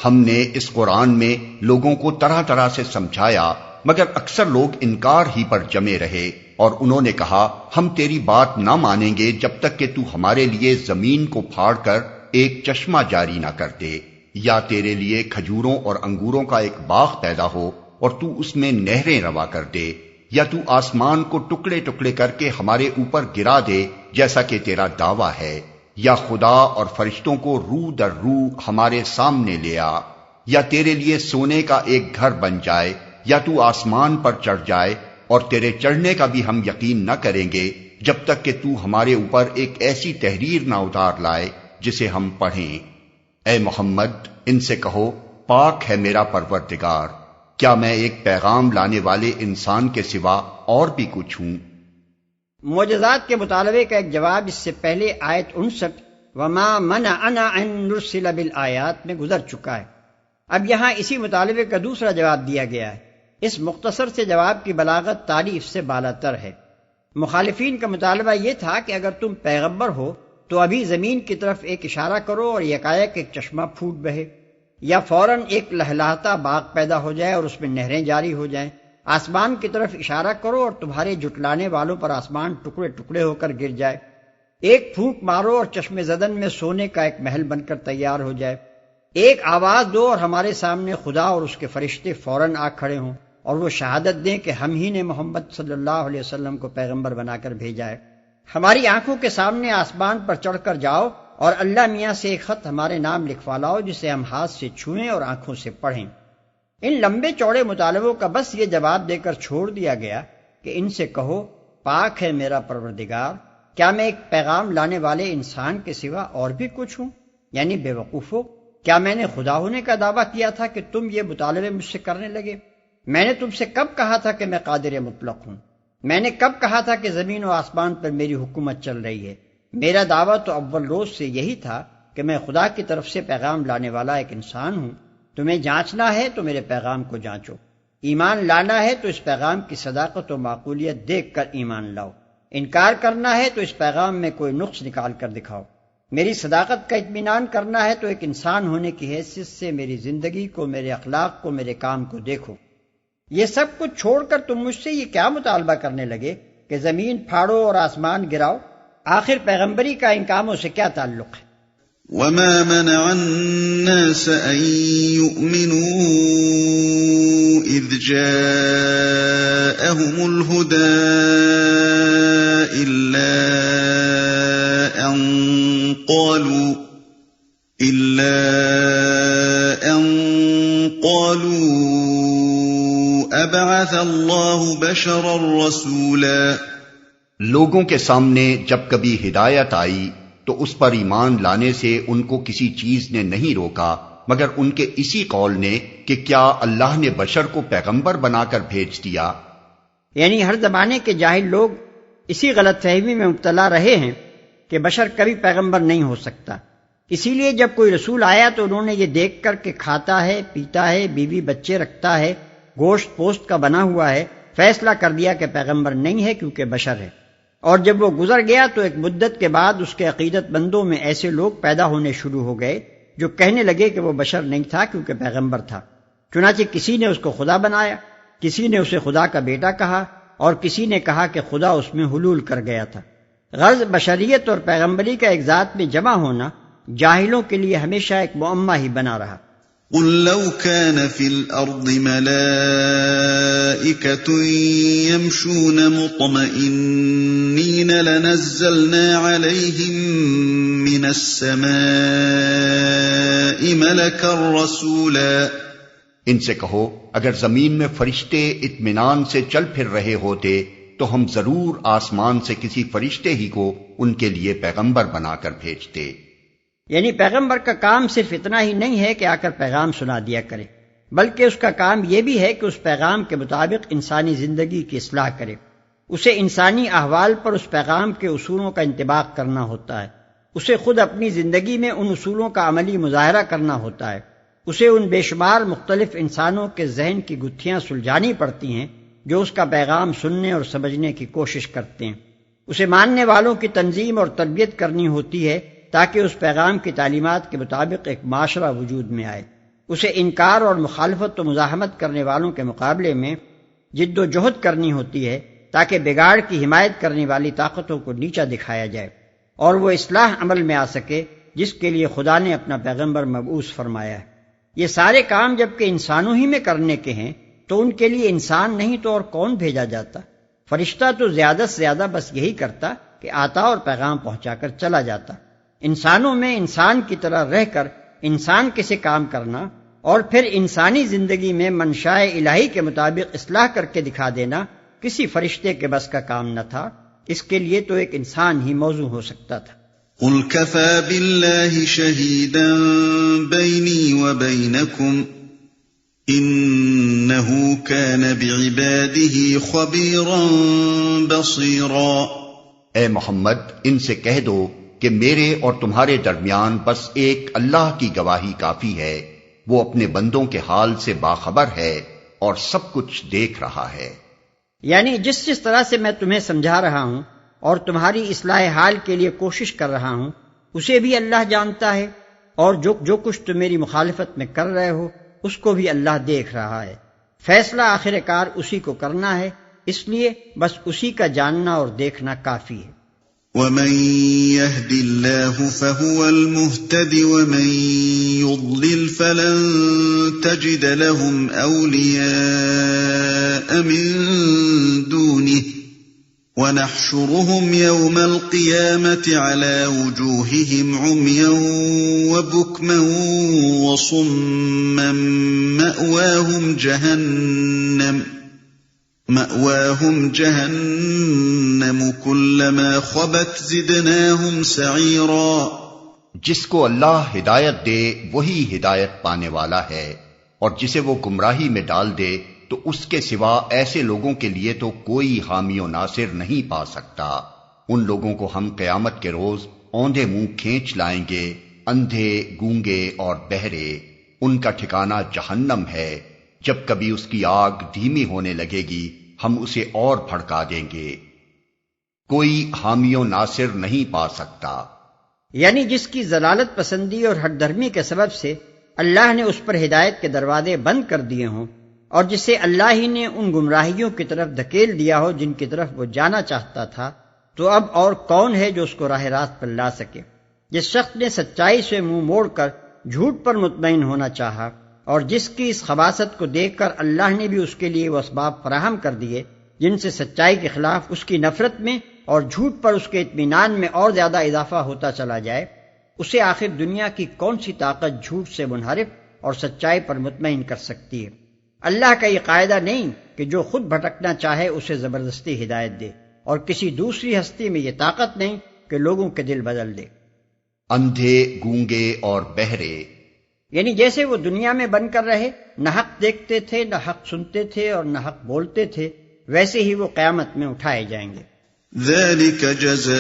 ہم نے اس قرآن میں لوگوں کو طرح طرح سے سمجھایا، مگر اکثر لوگ انکار ہی پر جمے رہے، اور انہوں نے کہا ہم تیری بات نہ مانیں گے جب تک کہ تو ہمارے لیے زمین کو پھاڑ کر ایک چشمہ جاری نہ کر دے، یا تیرے لیے کھجوروں اور انگوروں کا ایک باغ پیدا ہو اور تو اس میں نہریں روا کر دے، یا تو آسمان کو ٹکڑے ٹکڑے کر کے ہمارے اوپر گرا دے جیسا کہ تیرا دعویٰ ہے، یا خدا اور فرشتوں کو روح در روح ہمارے سامنے لے آ، یا تیرے لیے سونے کا ایک گھر بن جائے، یا تو آسمان پر چڑھ جائے، اور تیرے چڑھنے کا بھی ہم یقین نہ کریں گے جب تک کہ تو ہمارے اوپر ایک ایسی تحریر نہ اتار لائے جسے ہم پڑھیں۔ اے محمد ان سے کہو پاک ہے میرا پروردگار، کیا میں ایک پیغام لانے والے انسان کے سوا اور بھی کچھ ہوں؟ معجزات کے مطالبے کا ایک جواب اس سے پہلے آیت 59 وما منعنا ان نرسل بالآیات میں گزر چکا ہے۔ اب یہاں اسی مطالبے کا دوسرا جواب دیا گیا ہے۔ اس مختصر سے جواب کی بلاغت تعریف سے بالاتر ہے۔ مخالفین کا مطالبہ یہ تھا کہ اگر تم پیغمبر ہو تو ابھی زمین کی طرف ایک اشارہ کرو اور یکایک ایک چشمہ پھوٹ بہے، یا فوراً ایک لہلہاتا باغ پیدا ہو جائے اور اس میں نہریں جاری ہو جائیں، آسمان کی طرف اشارہ کرو اور تمہارے جھٹلانے والوں پر آسمان ٹکڑے ٹکڑے ہو کر گر جائے، ایک پھونک مارو اور چشمے زدن میں سونے کا ایک محل بن کر تیار ہو جائے، ایک آواز دو اور ہمارے سامنے خدا اور اس کے فرشتے فوراً آ کھڑے ہوں اور وہ شہادت دیں کہ ہم ہی نے محمد صلی اللہ علیہ وسلم کو پیغمبر بنا کر بھیجا ہے۔ ہماری آنکھوں کے سامنے آسمان پر چڑھ کر جاؤ اور اللہ میاں سے ایک خط ہمارے نام لکھوا لاؤ جسے ہم ہاتھ سے چھوئیں اور آنکھوں سے پڑھیں۔ ان لمبے چوڑے مطالبوں کا بس یہ جواب دے کر چھوڑ دیا گیا کہ ان سے کہو پاک ہے میرا پروردگار، کیا میں ایک پیغام لانے والے انسان کے سوا اور بھی کچھ ہوں؟ یعنی بے وقوفو، کیا میں نے خدا ہونے کا دعویٰ کیا تھا کہ تم یہ مطالبے مجھ سے کرنے لگے؟ میں نے تم سے کب کہا تھا کہ میں قادر مطلق ہوں؟ میں نے کب کہا تھا کہ زمین و آسمان پر میری حکومت چل رہی ہے؟ میرا دعویٰ تو اول روز سے یہی تھا کہ میں خدا کی طرف سے پیغام لانے والا ایک انسان ہوں۔ تمہیں جانچنا ہے تو میرے پیغام کو جانچو، ایمان لانا ہے تو اس پیغام کی صداقت و معقولیت دیکھ کر ایمان لاؤ، انکار کرنا ہے تو اس پیغام میں کوئی نقص نکال کر دکھاؤ، میری صداقت کا اطمینان کرنا ہے تو ایک انسان ہونے کی حیثیت سے میری زندگی کو، میرے اخلاق کو، میرے کام کو دیکھو۔ یہ سب کچھ چھوڑ کر تم مجھ سے یہ کیا مطالبہ کرنے لگے کہ زمین پھاڑو اور آسمان گراؤ؟ آخر پیغمبری کا ان کاموں سے کیا تعلق ہے؟ وَمَا مَنَعَ النَّاسَ أَن يُؤْمِنُوا إِذْ جَاءَهُمُ الْهُدَىٰ إِلَّا أَن قَالُوا أَبَعَثَ اللَّهُ بَشَرًا رَّسُولًا۔ لوگوں کے سامنے جب کبھی ہدایت آئی تو اس پر ایمان لانے سے ان کو کسی چیز نے نہیں روکا مگر ان کے اسی قول نے کہ کیا اللہ نے بشر کو پیغمبر بنا کر بھیج دیا۔ یعنی ہر زمانے کے جاہل لوگ اسی غلط فہمی میں مبتلا رہے ہیں کہ بشر کبھی پیغمبر نہیں ہو سکتا، اسی لیے جب کوئی رسول آیا تو انہوں نے یہ دیکھ کر کہ کھاتا ہے، پیتا ہے، بیوی بچے رکھتا ہے، گوشت پوست کا بنا ہوا ہے، فیصلہ کر دیا کہ پیغمبر نہیں ہے کیونکہ بشر ہے۔ اور جب وہ گزر گیا تو ایک مدت کے بعد اس کے عقیدت مندوں میں ایسے لوگ پیدا ہونے شروع ہو گئے جو کہنے لگے کہ وہ بشر نہیں تھا کیونکہ پیغمبر تھا، چنانچہ کسی نے اس کو خدا بنایا، کسی نے اسے خدا کا بیٹا کہا اور کسی نے کہا کہ خدا اس میں حلول کر گیا تھا۔ غرض بشریت اور پیغمبری کا ایک ذات میں جمع ہونا جاہلوں کے لیے ہمیشہ ایک معمہ ہی بنا رہا۔ قل لو كان في الأرض ملائكة يمشون مطمئنين لنزلنا عليهم من السماء ملكا رسولا۔ ان سے کہو اگر زمین میں فرشتے اطمینان سے چل پھر رہے ہوتے تو ہم ضرور آسمان سے کسی فرشتے ہی کو ان کے لیے پیغمبر بنا کر بھیجتے۔ یعنی پیغمبر کا کام صرف اتنا ہی نہیں ہے کہ آ کر پیغام سنا دیا کرے، بلکہ اس کا کام یہ بھی ہے کہ اس پیغام کے مطابق انسانی زندگی کی اصلاح کرے، اسے انسانی احوال پر اس پیغام کے اصولوں کا انطباق کرنا ہوتا ہے، اسے خود اپنی زندگی میں ان اصولوں کا عملی مظاہرہ کرنا ہوتا ہے، اسے ان بے شمار مختلف انسانوں کے ذہن کی گتھیاں سلجھانی پڑتی ہیں جو اس کا پیغام سننے اور سمجھنے کی کوشش کرتے ہیں، اسے ماننے والوں کی تنظیم اور تربیت کرنی ہوتی ہے تاکہ اس پیغام کی تعلیمات کے مطابق ایک معاشرہ وجود میں آئے، اسے انکار اور مخالفت و مزاحمت کرنے والوں کے مقابلے میں جد و جہد کرنی ہوتی ہے تاکہ بگاڑ کی حمایت کرنے والی طاقتوں کو نیچا دکھایا جائے اور وہ اصلاح عمل میں آ سکے جس کے لیے خدا نے اپنا پیغمبر مبعوث فرمایا ہے۔ یہ سارے کام جبکہ انسانوں ہی میں کرنے کے ہیں تو ان کے لیے انسان نہیں تو اور کون بھیجا جاتا؟ فرشتہ تو زیادہ سے زیادہ بس یہی کرتا کہ آتا اور پیغام پہنچا کر چلا جاتا۔ انسانوں میں انسان کی طرح رہ کر انسان کے سے کام کرنا اور پھر انسانی زندگی میں منشاء الہی کے مطابق اصلاح کر کے دکھا دینا کسی فرشتے کے بس کا کام نہ تھا، اس کے لیے تو ایک انسان ہی موزوں ہو سکتا تھا۔ قل كفى بالله شهيدا بيني وبينكم إنه كان بعباده خبيرا بصيرا۔ اے محمد ان سے کہہ دو کہ میرے اور تمہارے درمیان بس ایک اللہ کی گواہی کافی ہے، وہ اپنے بندوں کے حال سے باخبر ہے اور سب کچھ دیکھ رہا ہے۔ یعنی جس طرح سے میں تمہیں سمجھا رہا ہوں اور تمہاری اصلاح حال کے لیے کوشش کر رہا ہوں اسے بھی اللہ جانتا ہے، اور جو کچھ تم میری مخالفت میں کر رہے ہو اس کو بھی اللہ دیکھ رہا ہے۔ فیصلہ آخر کار اسی کو کرنا ہے، اس لیے بس اسی کا جاننا اور دیکھنا کافی ہے۔ وَمَن يَهْدِ اللَّهُ فَهُوَ الْمُهْتَدِ وَمَن يُضْلِلْ فَلَن تَجِدَ لَهُمْ أَوْلِيَاءَ مِن دُونِهِ وَنَحْشُرُهُمْ يَوْمَ الْقِيَامَةِ عَلَى وُجُوهِهِمْ عُمْيًا وَبُكْمًا وَصُمًّا مَأْوَاهُمْ جَهَنَّمُ كُلَّمَا خَبَتْ زِدْنَاهُمْ سَعِيرًا۔ جس کو اللہ ہدایت دے وہی ہدایت پانے والا ہے، اور جسے وہ گمراہی میں ڈال دے تو اس کے سوا ایسے لوگوں کے لیے تو کوئی حامی و ناصر نہیں پا سکتا۔ ان لوگوں کو ہم قیامت کے روز اوندھے منہ کھینچ لائیں گے، اندھے، گونگے اور بہرے، ان کا ٹھکانہ جہنم ہے، جب کبھی اس کی آگ دھیمی ہونے لگے گی ہم اسے اور بھڑکا دیں گے، کوئی حامی و ناصر نہیں پا سکتا۔ یعنی جس کی ضلالت پسندی اور ہٹ دھرمی کے سبب سے اللہ نے اس پر ہدایت کے دروازے بند کر دیے ہوں، اور جسے اللہ ہی نے ان گمراہیوں کی طرف دھکیل دیا ہو جن کی طرف وہ جانا چاہتا تھا، تو اب اور کون ہے جو اس کو راہ راست پر لا سکے؟ جس شخص نے سچائی سے منہ موڑ کر جھوٹ پر مطمئن ہونا چاہا اور جس کی اس خباثت کو دیکھ کر اللہ نے بھی اس کے لیے وہ اسباب فراہم کر دیے جن سے سچائی کے خلاف اس کی نفرت میں اور جھوٹ پر اس کے اطمینان میں اور زیادہ اضافہ ہوتا چلا جائے، اسے آخر دنیا کی کون سی طاقت جھوٹ سے منحرف اور سچائی پر مطمئن کر سکتی ہے؟ اللہ کا یہ قاعدہ نہیں کہ جو خود بھٹکنا چاہے اسے زبردستی ہدایت دے، اور کسی دوسری ہستی میں یہ طاقت نہیں کہ لوگوں کے دل بدل دے۔ اندھے، گونگے اور بہرے، یعنی جیسے وہ دنیا میں بن کر رہے، نہ حق دیکھتے تھے، نہ حق سنتے تھے اور نہ حق بولتے تھے، ویسے ہی وہ قیامت میں اٹھائے جائیں گے۔ ذَلِكَ جَزَاؤُهُم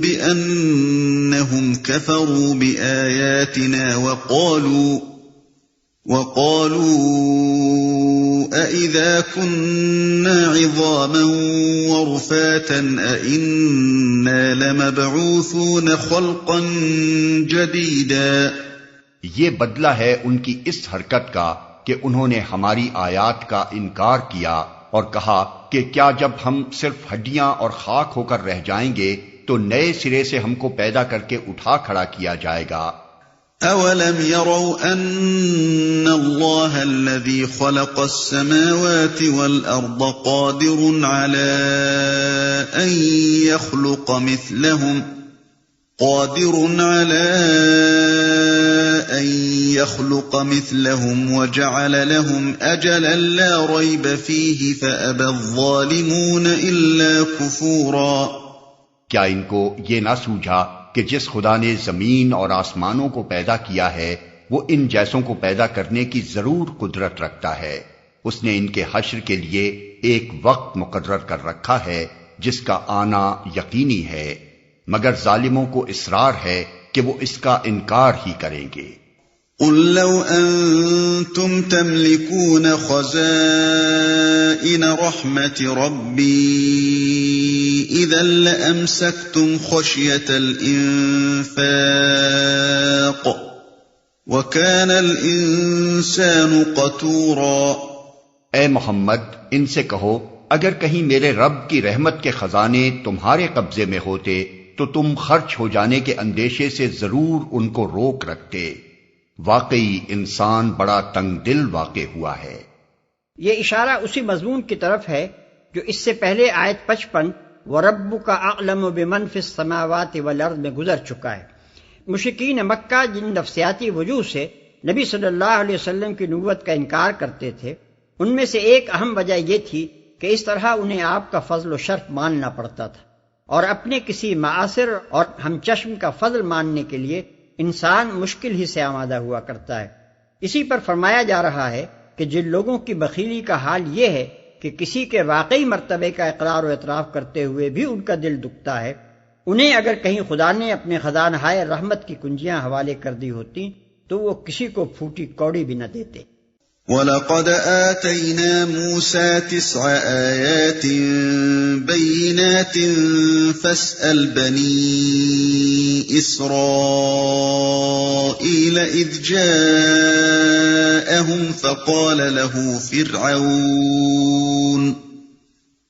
بِأَنَّهُمْ كَفَرُوا بِآيَاتِنَا وَقَالُوا وقالوا أَإِذَا كُنَّا عِظَامًا وَرُفَاتًا أَإِنَّا لَمَبْعُوثُونَ خَلْقًا جَدِيدًا۔ یہ بدلہ ہے ان کی اس حرکت کا کہ انہوں نے ہماری آیات کا انکار کیا اور کہا کہ کیا جب ہم صرف ہڈیاں اور خاک ہو کر رہ جائیں گے تو نئے سرے سے ہم کو پیدا کر کے اٹھا کھڑا کیا جائے گا۔ أَوَلَمْ يَرَوْا أَنَّ اللَّهَ الَّذِي خَلَقَ السَّمَاوَاتِ وَالْأَرْضَ قَادِرٌ عَلَىٰ أَن يَخْلُقَ مِثْلَهُمْ وَجَعَلَ لَهُمْ أَجَلًا لَا رَيْبَ فِيهِ فَأَبَى الظَّالِمُونَ إِلَّا كُفُورًا۔ کیا ان کو یہ نہ سوجھا کہ جس خدا نے زمین اور آسمانوں کو پیدا کیا ہے وہ ان جیسوں کو پیدا کرنے کی ضرور قدرت رکھتا ہے، اس نے ان کے حشر کے لیے ایک وقت مقرر کر رکھا ہے جس کا آنا یقینی ہے، مگر ظالموں کو اصرار ہے کہ وہ اس کا انکار ہی کریں گے۔ قُل لَّوْ أَنتُمْ تَمْلِكُونَ خَزَائِنَ رَحْمَةِ رَبِّي إِذًا لَّأَمْسَكْتُمْ خَشْيَةَ الْإِنفَاقِ وَكَانَ الْإِنسَانُ قَتُورًا۔ اے محمد ان سے کہو اگر کہیں میرے رب کی رحمت کے خزانے تمہارے قبضے میں ہوتے تو تم خرچ ہو جانے کے اندیشے سے ضرور ان کو روک رکھتے، واقعی انسان بڑا تنگ دل واقع ہوا ہے۔ یہ اشارہ اسی مضمون کی طرف ہے جو اس سے پہلے آیت 55 وَرَبُّكَ أَعْلَمُ بِمَنْ فِي السَّمَاوَاتِ وَالْأَرْضِ میں گزر چکا ہے۔ مشرکین مکہ جن نفسیاتی وجوہ سے نبی صلی اللہ علیہ وسلم کی نبوت کا انکار کرتے تھے، ان میں سے ایک اہم وجہ یہ تھی کہ اس طرح انہیں آپ کا فضل و شرف ماننا پڑتا تھا، اور اپنے کسی معاصر اور ہم چشم کا فضل ماننے کے لیے انسان مشکل ہی سے آمادہ ہوا کرتا ہے۔ اسی پر فرمایا جا رہا ہے کہ جن لوگوں کی بخیلی کا حال یہ ہے کہ کسی کے واقعی مرتبے کا اقرار و اعتراف کرتے ہوئے بھی ان کا دل دکھتا ہے، انہیں اگر کہیں خدا نے اپنے خزانۂ رحمت کی کنجیاں حوالے کر دی ہوتی تو وہ کسی کو پھوٹی کوڑی بھی نہ دیتے۔ وَلَقَدْ آتَيْنَا مُوسَىٰ 9 آيَاتٍ بَيِّنَاتٍ فَاسْأَلْ بَنِي إِسْرَائِيلَ إِذْ جَاءَهُمْ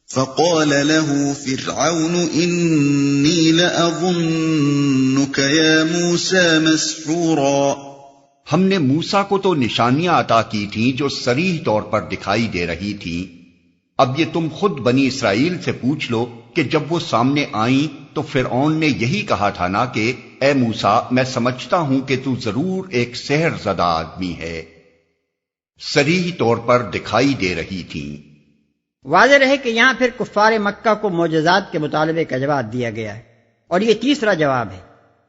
فقال له فرعون إني لأظنك يا موسى مسحورا۔ ہم نے موسیٰ کو تو نشانیاں عطا کی تھیں جو صریح طور پر دکھائی دے رہی تھیں، اب یہ تم خود بنی اسرائیل سے پوچھ لو کہ جب وہ سامنے آئیں تو فرعون نے یہی کہا تھا نا کہ اے موسیٰ میں سمجھتا ہوں کہ تو ضرور ایک سحر زدہ آدمی ہے، صریح طور پر دکھائی دے رہی تھیں۔ واضح رہے کہ یہاں پھر کفار مکہ کو معجزات کے مطالبے کا جواب دیا گیا ہے، اور یہ تیسرا جواب ہے۔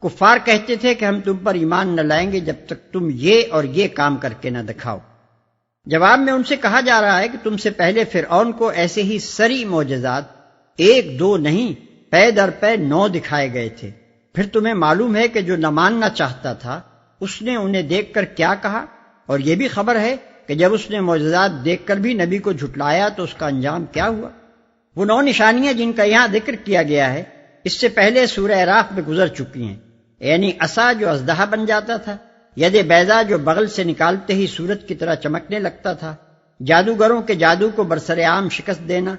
کفار کہتے تھے کہ ہم تم پر ایمان نہ لائیں گے جب تک تم یہ اور یہ کام کر کے نہ دکھاؤ۔ جواب میں ان سے کہا جا رہا ہے کہ تم سے پہلے فرعون کو ایسے ہی سری معجزات 1 2 نہیں پے در پے 9 دکھائے گئے تھے، پھر تمہیں معلوم ہے کہ جو نہ ماننا چاہتا تھا اس نے انہیں دیکھ کر کیا کہا، اور یہ بھی خبر ہے کہ جب اس نے معجزات دیکھ کر بھی نبی کو جھٹلایا تو اس کا انجام کیا ہوا۔ وہ 9 نشانیاں جن کا یہاں ذکر کیا گیا ہے اس سے پہلے سورہ راہ میں گزر چکی ہیں، یعنی عصا جو اژدہا بن جاتا تھا، ید بیضا جو بغل سے نکالتے ہی سورج کی طرح چمکنے لگتا تھا، جادوگروں کے جادو کو برسر عام شکست دینا،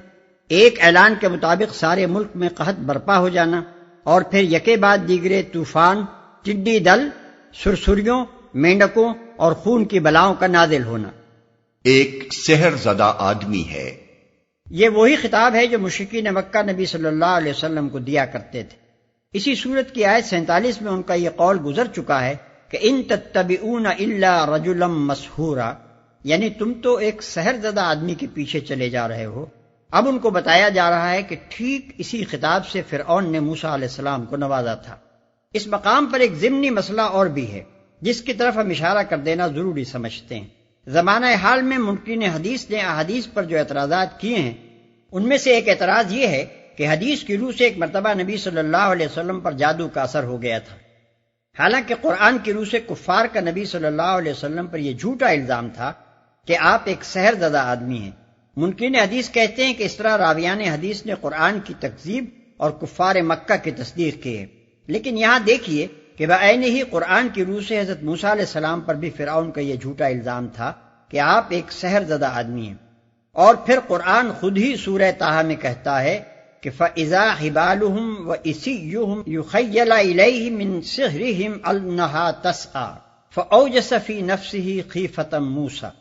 ایک اعلان کے مطابق سارے ملک میں قحط برپا ہو جانا، اور پھر یکے بعد دیگرے طوفان، ٹڈی دل، سرسریوں، مینڈکوں اور خون کی بلاؤں کا نازل ہونا۔ ایک سحر زدہ آدمی ہے، یہ وہی خطاب ہے جو مشرکین مکہ نبی صلی اللہ علیہ وسلم کو دیا کرتے تھے۔ اسی سورت کی آیت 47 میں ان کا یہ قول گزر چکا ہے کہ ان تتبعون الا رجلا مسحورا، یعنی تم تو ایک سحر زدہ آدمی کے پیچھے چلے جا رہے ہو۔ اب ان کو بتایا جا رہا ہے کہ ٹھیک اسی خطاب سے فرعون نے موسیٰ علیہ السلام کو نوازا تھا۔ اس مقام پر ایک ضمنی مسئلہ اور بھی ہے جس کی طرف ہم اشارہ کر دینا ضروری سمجھتے ہیں۔ زمانہ حال میں منکرین حدیث نے احادیث پر جو اعتراضات کیے ہیں ان میں سے ایک اعتراض یہ ہے کہ حدیث کی روح سے ایک مرتبہ نبی صلی اللہ علیہ وسلم پر جادو کا اثر ہو گیا تھا۔ حالانکہ قرآن کی روح سے کفار کا نبی صلی اللہ علیہ وسلم پر یہ جھوٹا الزام تھا کہ آپ ایک سحر زدہ آدمی ہیں۔ منکرین حدیث کہتے ہیں کہ اس طرح راویان حدیث نے قرآن کی تکذیب اور کفار مکہ کی تصدیق کی ہے، لیکن یہاں دیکھیے کہ بعین ہی قرآن کی روح سے حضرت موسیٰ علیہ السلام پر بھی فرعون کا یہ جھوٹا الزام تھا کہ آپ ایک سحر زدہ آدمی ہیں، اور پھر قرآن خود ہی سورہ طٰہٰ میں کہتا ہے کہ فَإِذَا حِبَالُهُمْ وَإِصِيُّهُمْ يُخَيَّلَ إِلَيْهِ مِنْ سِحْرِهِمْ أَنَّهَا تَسْعَىٰ فَأَوْجَسَ فِي نَفْسِهِ خِيفَةً مُوسَىٰ،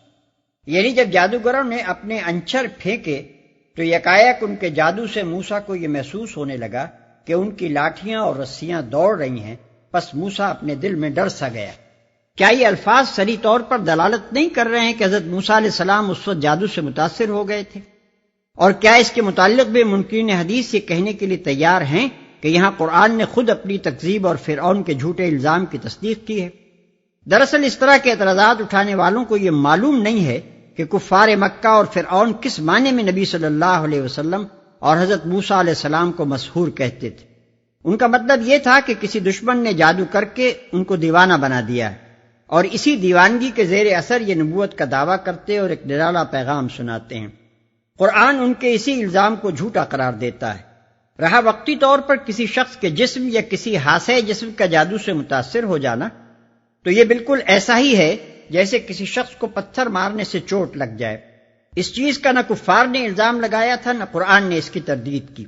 یعنی جب جادوگروں نے اپنے انچر پھینکے تو یکایک ان کے جادو سے موسیٰ کو یہ محسوس ہونے لگا کہ ان کی لاٹھیاں اور رسیاں دوڑ رہی ہیں، پس موسیٰ اپنے دل میں ڈر سا گیا۔ کیا یہ الفاظ صریح طور پر دلالت نہیں کر رہے ہیں کہ حضرت موسیٰ علیہ السلام اس وقت جادو سے متاثر ہو گئے تھے؟ اور کیا اس کے متعلق بھی منکرین حدیث یہ کہنے کے لیے تیار ہیں کہ یہاں قرآن نے خود اپنی تکذیب اور فرعون کے جھوٹے الزام کی تصدیق کی ہے؟ دراصل اس طرح کے اعتراضات اٹھانے والوں کو یہ معلوم نہیں ہے کہ کفار مکہ اور فرعون کس معنی میں نبی صلی اللہ علیہ وسلم اور حضرت موسیٰ علیہ السلام کو مسحور کہتے تھے۔ ان کا مطلب یہ تھا کہ کسی دشمن نے جادو کر کے ان کو دیوانہ بنا دیا ہے، اور اسی دیوانگی کے زیر اثر یہ نبوت کا دعویٰ کرتے اور ایک نرالا پیغام سناتے ہیں۔ قرآن ان کے اسی الزام کو جھوٹا قرار دیتا ہے۔ رہا وقتی طور پر کسی شخص کے جسم یا کسی حاصل جسم کا جادو سے متاثر ہو جانا، تو یہ بالکل ایسا ہی ہے جیسے کسی شخص کو پتھر مارنے سے چوٹ لگ جائے۔ اس چیز کا نہ کفار نے الزام لگایا تھا، نہ قرآن نے اس کی تردید کی،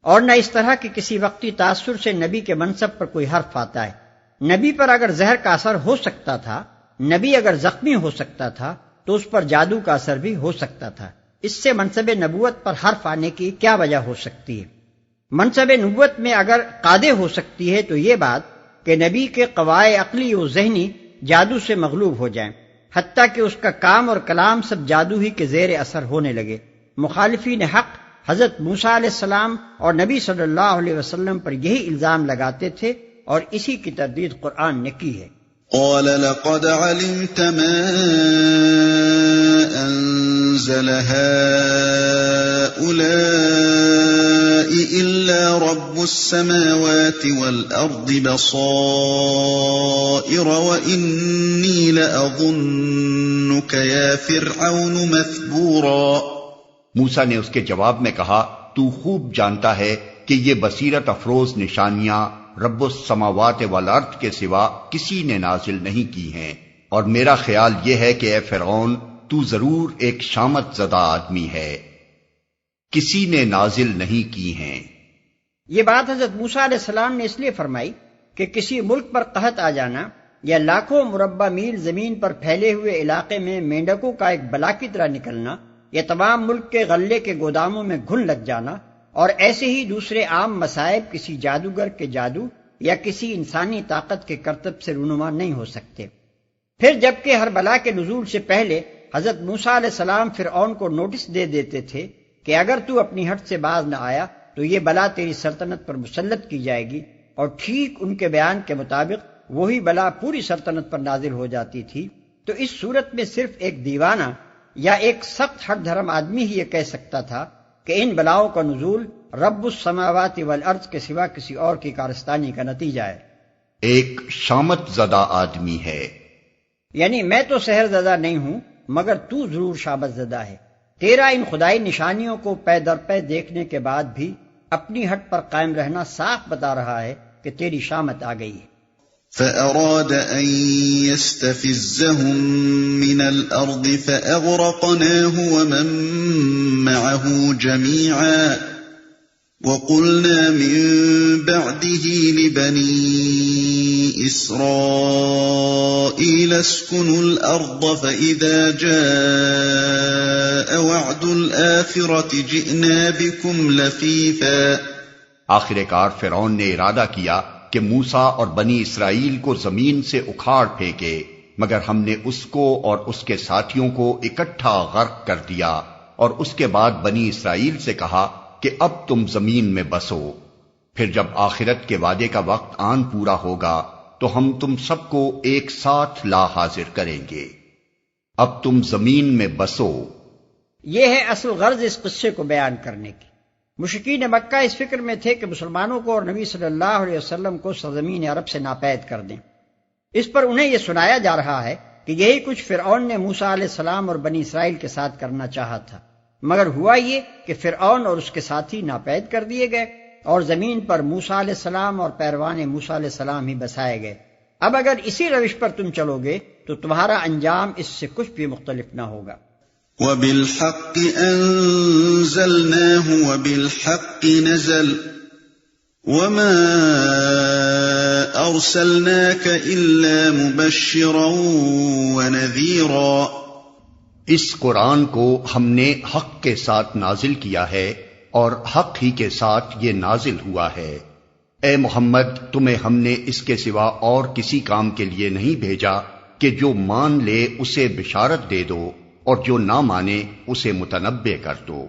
اور نہ اس طرح کہ کسی وقتی تاثر سے نبی کے منصب پر کوئی حرف آتا ہے۔ نبی پر اگر زہر کا اثر ہو سکتا تھا، نبی اگر زخمی ہو سکتا تھا، تو اس پر جادو کا اثر بھی ہو سکتا تھا۔ اس سے منصب نبوت پر حرف آنے کی کیا وجہ ہو سکتی ہے؟ منصب نبوت میں اگر قادح ہو سکتی ہے تو یہ بات کہ نبی کے قوائے عقلی و ذہنی جادو سے مغلوب ہو جائیں، حتیٰ کہ اس کا کام اور کلام سب جادو ہی کے زیر اثر ہونے لگے۔ مخالفین حق حضرت موسیٰ علیہ السلام اور نبی صلی اللہ علیہ وسلم پر یہی الزام لگاتے تھے، اور اسی کی تردید قرآن نے کی ہے۔ قال لقد علمت ما أنزل هؤلاء إلا رب السماوات والأرض بصائر وإني لأظنك يا فرعون مثبورا۔ موسیٰ نے اس کے جواب میں کہا، تو خوب جانتا ہے کہ یہ بصیرت افروز نشانیاں رب السماوات والارض کے سوا کسی نے نازل نہیں کی ہیں، اور میرا خیال یہ ہے کہ اے فرعون تو ضرور ایک شامت زدہ آدمی ہے، کسی نے نازل نہیں کی ہیں۔ یہ بات حضرت موسیٰ علیہ السلام نے اس لیے فرمائی کہ کسی ملک پر قحط آ جانا یا لاکھوں مربع میل زمین پر پھیلے ہوئے علاقے میں مینڈکوں کا ایک بلا کی طرح نکلنا، یا تمام ملک کے غلے کے گوداموں میں گھن لگ جانا، اور ایسے ہی دوسرے عام مصائب کسی جادوگر کے جادو یا کسی انسانی طاقت کے کرتب سے رونما نہیں ہو سکتے۔ پھر جبکہ ہر بلا کے نزول سے پہلے حضرت موسیٰ علیہ السلام فرعون کو نوٹس دے دیتے تھے کہ اگر تو اپنی ہٹ سے باز نہ آیا تو یہ بلا تیری سلطنت پر مسلط کی جائے گی، اور ٹھیک ان کے بیان کے مطابق وہی بلا پوری سلطنت پر نازل ہو جاتی تھی۔ تو اس صورت میں صرف ایک دیوانہ یا ایک سخت ہٹ دھرم آدمی ہی یہ کہہ سکتا تھا کہ ان بلاؤں کا نزول رب السماوات والارض کے سوا کسی اور کی کارستانی کا نتیجہ ہے۔ ایک شامت زدہ آدمی ہے، یعنی میں تو سحر زدہ نہیں ہوں، مگر تو ضرور شامت زدہ ہے۔ تیرا ان خدائی نشانیوں کو پے در پے دیکھنے کے بعد بھی اپنی ہٹ پر قائم رہنا صاف بتا رہا ہے کہ تیری شامت آ گئی ہے۔ فأراد أن يستفزهم من الأرض فأغرقناه ومن معه جميعا وقلنا من بعده لبني إسرائيل اسكنوا الأرض فإذا جاء وعد الآخرة جئنا بكم لفيفا۔ آخر کار فرعون نے ارادہ کیا کہ موسیٰ اور بنی اسرائیل کو زمین سے اکھاڑ پھینکے، مگر ہم نے اس کو اور اس کے ساتھیوں کو اکٹھا غرق کر دیا، اور اس کے بعد بنی اسرائیل سے کہا کہ اب تم زمین میں بسو، پھر جب آخرت کے وعدے کا وقت آن پورا ہوگا تو ہم تم سب کو ایک ساتھ لا حاضر کریں گے، اب تم زمین میں بسو۔ یہ ہے اصل غرض اس قصے کو بیان کرنے کی۔ مشرکین مکہ اس فکر میں تھے کہ مسلمانوں کو اور نبی صلی اللہ علیہ وسلم کو سرزمین عرب سے ناپید کر دیں، اس پر انہیں یہ سنایا جا رہا ہے کہ یہی کچھ فرعون نے موسیٰ علیہ السلام اور بنی اسرائیل کے ساتھ کرنا چاہا تھا، مگر ہوا یہ کہ فرعون اور اس کے ساتھی ناپید کر دیے گئے اور زمین پر موسیٰ علیہ السلام اور پیروان موسیٰ علیہ السلام ہی بسائے گئے۔ اب اگر اسی روش پر تم چلو گے تو تمہارا انجام اس سے کچھ بھی مختلف نہ ہوگا۔ وَبِالْحَقِّ أَنزَلْنَاهُ وَبِالْحَقِّ نَزَلَ وَمَا أَرْسَلْنَاكَ إِلَّا مُبَشِّرًا وَنَذِيرًا۔ اس قرآن کو ہم نے حق کے ساتھ نازل کیا ہے اور حق ہی کے ساتھ یہ نازل ہوا ہے۔ اے محمد، تمہیں ہم نے اس کے سوا اور کسی کام کے لیے نہیں بھیجا کہ جو مان لے اسے بشارت دے دو اور جو نہ مانے اسے متنبہ کر دو۔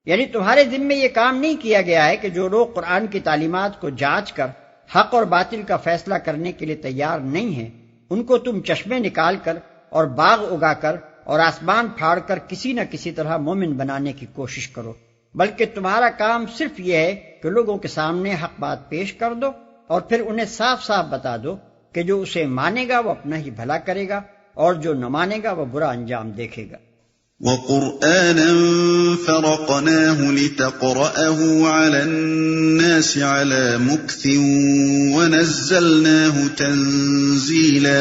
یعنی تمہارے ذمے یہ کام نہیں کیا گیا ہے کہ جو لوگ قرآن کی تعلیمات کو جانچ کر حق اور باطل کا فیصلہ کرنے کے لیے تیار نہیں ہیں، ان کو تم چشمے نکال کر اور باغ اگا کر اور آسمان پھاڑ کر کسی نہ کسی طرح مومن بنانے کی کوشش کرو، بلکہ تمہارا کام صرف یہ ہے کہ لوگوں کے سامنے حق بات پیش کر دو اور پھر انہیں صاف صاف بتا دو کہ جو اسے مانے گا وہ اپنا ہی بھلا کرے گا اور جو نہ مانے گا وہ برا انجام دیکھے گا۔ وَقُرْآنًا فَرَقْنَاهُ لِتَقْرَأَهُ عَلَى النَّاسِ عَلَى مُكْثٍ وَنَزَّلْنَاهُ تَنزِيلًا۔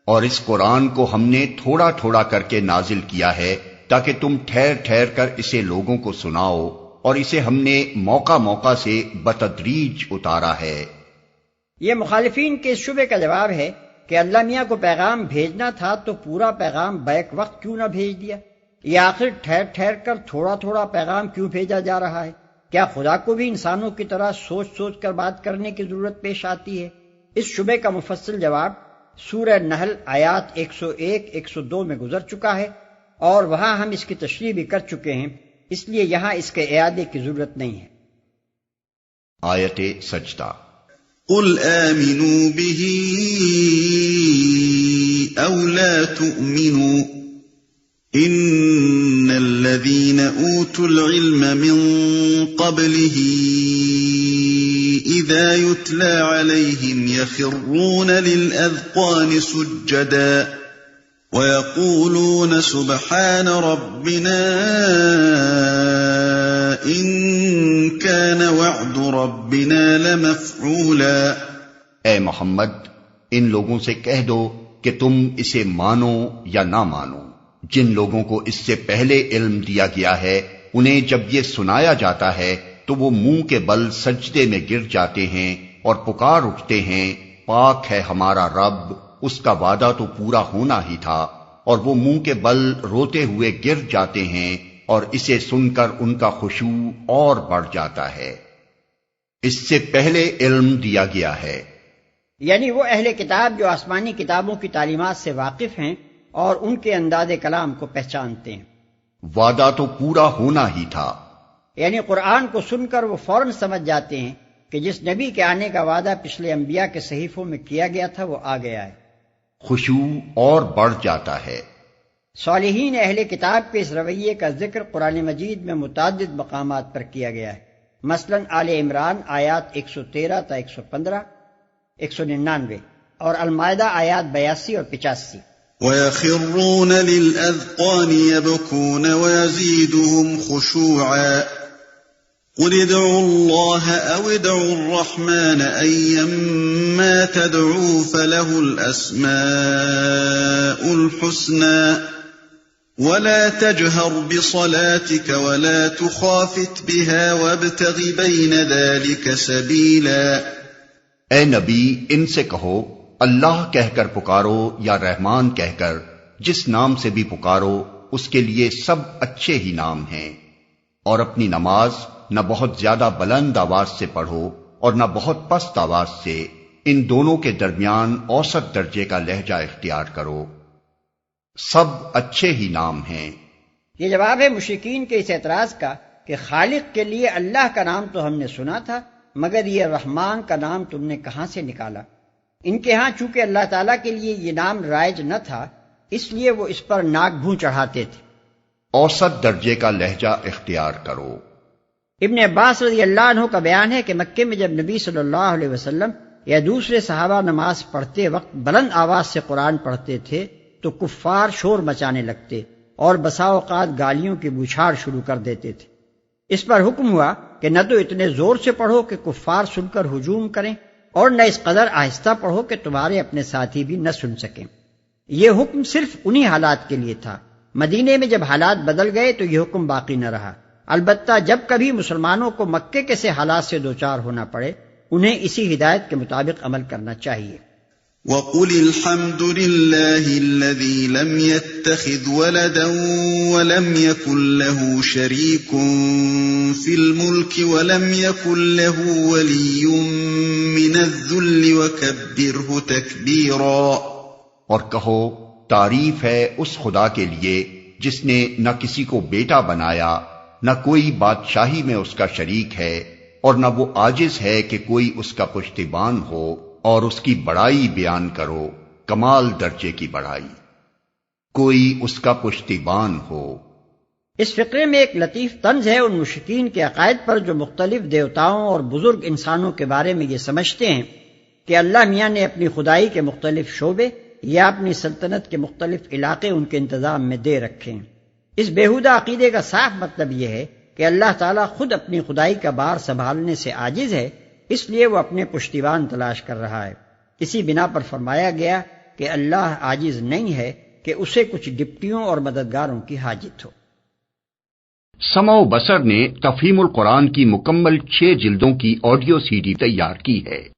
اور اس قرآن کو ہم نے تھوڑا تھوڑا کر کے نازل کیا ہے تاکہ تم ٹھہر ٹھہر کر اسے لوگوں کو سناؤ، اور اسے ہم نے موقع موقع سے بتدریج اتارا ہے۔ یہ مخالفین کے اس شبے کا جواب ہے کہ اللہ میاں کو پیغام بھیجنا تھا تو پورا پیغام بیک وقت کیوں نہ بھیج دیا؟ یہ آخر ٹھہر ٹھہر کر تھوڑا تھوڑا پیغام کیوں بھیجا جا رہا ہے؟ کیا خدا کو بھی انسانوں کی طرح سوچ سوچ کر بات کرنے کی ضرورت پیش آتی ہے؟ اس شبے کا مفصل جواب سورہ نحل آیات 101 102 میں گزر چکا ہے، اور وہاں ہم اس کی تشریح بھی کر چکے ہیں، اس لیے یہاں اس کے اعادے کی ضرورت نہیں ہے۔ آیت سجدہ۔ قُلْ آمِنُوا بِهِ أَوْ لَا تُؤْمِنُوا إِنَّ الَّذِينَ أُوتُوا الْعِلْمَ مِنْ قَبْلِهِ إِذَا يُتْلَى عَلَيْهِمْ يَخِرُّونَ لِلْأَذْقَانِ سُجَّدًا وَيَقُولُونَ سُبْحَانَ رَبِّنَا إِن كَانَ وَعْدُ رَبِّنَا لَمَفْعُولًا۔ اے محمد، ان لوگوں سے کہہ دو کہ تم اسے مانو یا نہ مانو۔ جن لوگوں کو اس سے پہلے علم دیا گیا ہے انہیں جب یہ سنایا جاتا ہے تو وہ منہ کے بل سجدے میں گر جاتے ہیں اور پکار اٹھتے ہیں، پاک ہے ہمارا رب، اس کا وعدہ تو پورا ہونا ہی تھا، اور وہ منہ کے بل روتے ہوئے گر جاتے ہیں، اور اسے سن کر ان کا خشوع اور بڑھ جاتا ہے۔ اس سے پہلے علم دیا گیا ہے، یعنی وہ اہل کتاب جو آسمانی کتابوں کی تعلیمات سے واقف ہیں اور ان کے انداز کلام کو پہچانتے ہیں۔ وعدہ تو پورا ہونا ہی تھا، یعنی قرآن کو سن کر وہ فوراً سمجھ جاتے ہیں کہ جس نبی کے آنے کا وعدہ پچھلے انبیاء کے صحیفوں میں کیا گیا تھا وہ آ گیا ہے۔ خشوع اور بڑھ جاتا ہے۔ صالحین اہل کتاب کے اس رویے کا ذکر قرآن مجید میں متعدد مقامات پر کیا گیا ہے، مثلا آل عمران آیات 113 تا 115، 199 اور المائدہ آیات 82 اور 85۔ وَيَخِرُّونَ لِلْأَذْقَانِ يَبْكُونَ وَيَزِيدُهُمْ خُشُوعًا قُلِ ادْعُوا اللَّهَ أَوِ ادْعُوا الرَّحْمَنَ أَيًّمَّا تَدْعُوا فَلَهُ الْأَسْمَاءُ الْحُسْنَى وَلَا تَجْهَرْ بِصَلَاتِكَ وَلَا تُخَافِتْ بِهَا وَابْتَغِ بَيْنَ ذَلِكَ سَبِيلًا۔ اے نبی، ان سے کہو اللہ کہہ کر پکارو یا رحمان کہہ کر، جس نام سے بھی پکارو اس کے لیے سب اچھے ہی نام ہیں، اور اپنی نماز نہ بہت زیادہ بلند آواز سے پڑھو اور نہ بہت پست آواز سے، ان دونوں کے درمیان اوسط درجے کا لہجہ اختیار کرو، سب اچھے ہی نام ہیں۔ یہ جواب ہے مشرکین کے اس اعتراض کا کہ خالق کے لیے اللہ کا نام تو ہم نے سنا تھا، مگر یہ رحمان کا نام تم نے کہاں سے نکالا؟ ان کے ہاں چونکہ اللہ تعالیٰ کے لیے یہ نام رائج نہ تھا، اس لیے وہ اس پر ناک بھوں چڑھاتے تھے۔ اوسط درجے کا لہجہ اختیار کرو۔ ابن عباس رضی اللہ عنہ کا بیان ہے کہ مکے میں جب نبی صلی اللہ علیہ وسلم یا دوسرے صحابہ نماز پڑھتے وقت بلند آواز سے قرآن پڑھتے تھے تو کفار شور مچانے لگتے اور بسا اوقات گالیوں کی بوچھاڑ شروع کر دیتے تھے۔ اس پر حکم ہوا کہ نہ تو اتنے زور سے پڑھو کہ کفار سن کر ہجوم کریں، اور نہ اس قدر آہستہ پڑھو کہ تمہارے اپنے ساتھی بھی نہ سن سکیں۔ یہ حکم صرف انہی حالات کے لیے تھا۔ مدینے میں جب حالات بدل گئے تو یہ حکم باقی نہ رہا۔ البتہ جب کبھی مسلمانوں کو مکے کے سے حالات سے دوچار ہونا پڑے، انہیں اسی ہدایت کے مطابق عمل کرنا چاہیے۔ وَقُلِ الْحَمْدُ لِلَّهِ الَّذِي لَمْ يَتَّخِذْ وَلَدًا وَلَمْ يَكُنْ لَهُ شَرِيكٌ فِي الْمُلْكِ وَلَمْ يَكُنْ لَهُ وَلِيٌّ مِّنَ الذُّلِّ وَكَبِّرْهُ تَكْبِيرًا۔ اور کہو تعریف ہے اس خدا کے لیے جس نے نہ کسی کو بیٹا بنایا، نہ کوئی بادشاہی میں اس کا شریک ہے، اور نہ وہ عاجز ہے کہ کوئی اس کا پشتیبان ہو، اور اس کی بڑائی بیان کرو، کمال درجے کی بڑائی، کوئی اس کا پشتیبان ہو۔ اس فقرے میں ایک لطیف طنز ہے ان مشرکین کے عقائد پر جو مختلف دیوتاؤں اور بزرگ انسانوں کے بارے میں یہ سمجھتے ہیں کہ اللہ میاں نے اپنی خدائی کے مختلف شعبے یا اپنی سلطنت کے مختلف علاقے ان کے انتظام میں دے رکھے ہیں۔ اس بیہودہ عقیدے کا صاف مطلب یہ ہے کہ اللہ تعالیٰ خود اپنی خدائی کا بار سنبھالنے سے عاجز ہے، اس لیے وہ اپنے پشتیبان تلاش کر رہا ہے۔ اسی بنا پر فرمایا گیا کہ اللہ عاجز نہیں ہے کہ اسے کچھ ڈپٹیوں اور مددگاروں کی حاجت ہو۔ سمع و بصر نے تفہیم القرآن کی مکمل 6 جلدوں کی آڈیو CD تیار کی ہے۔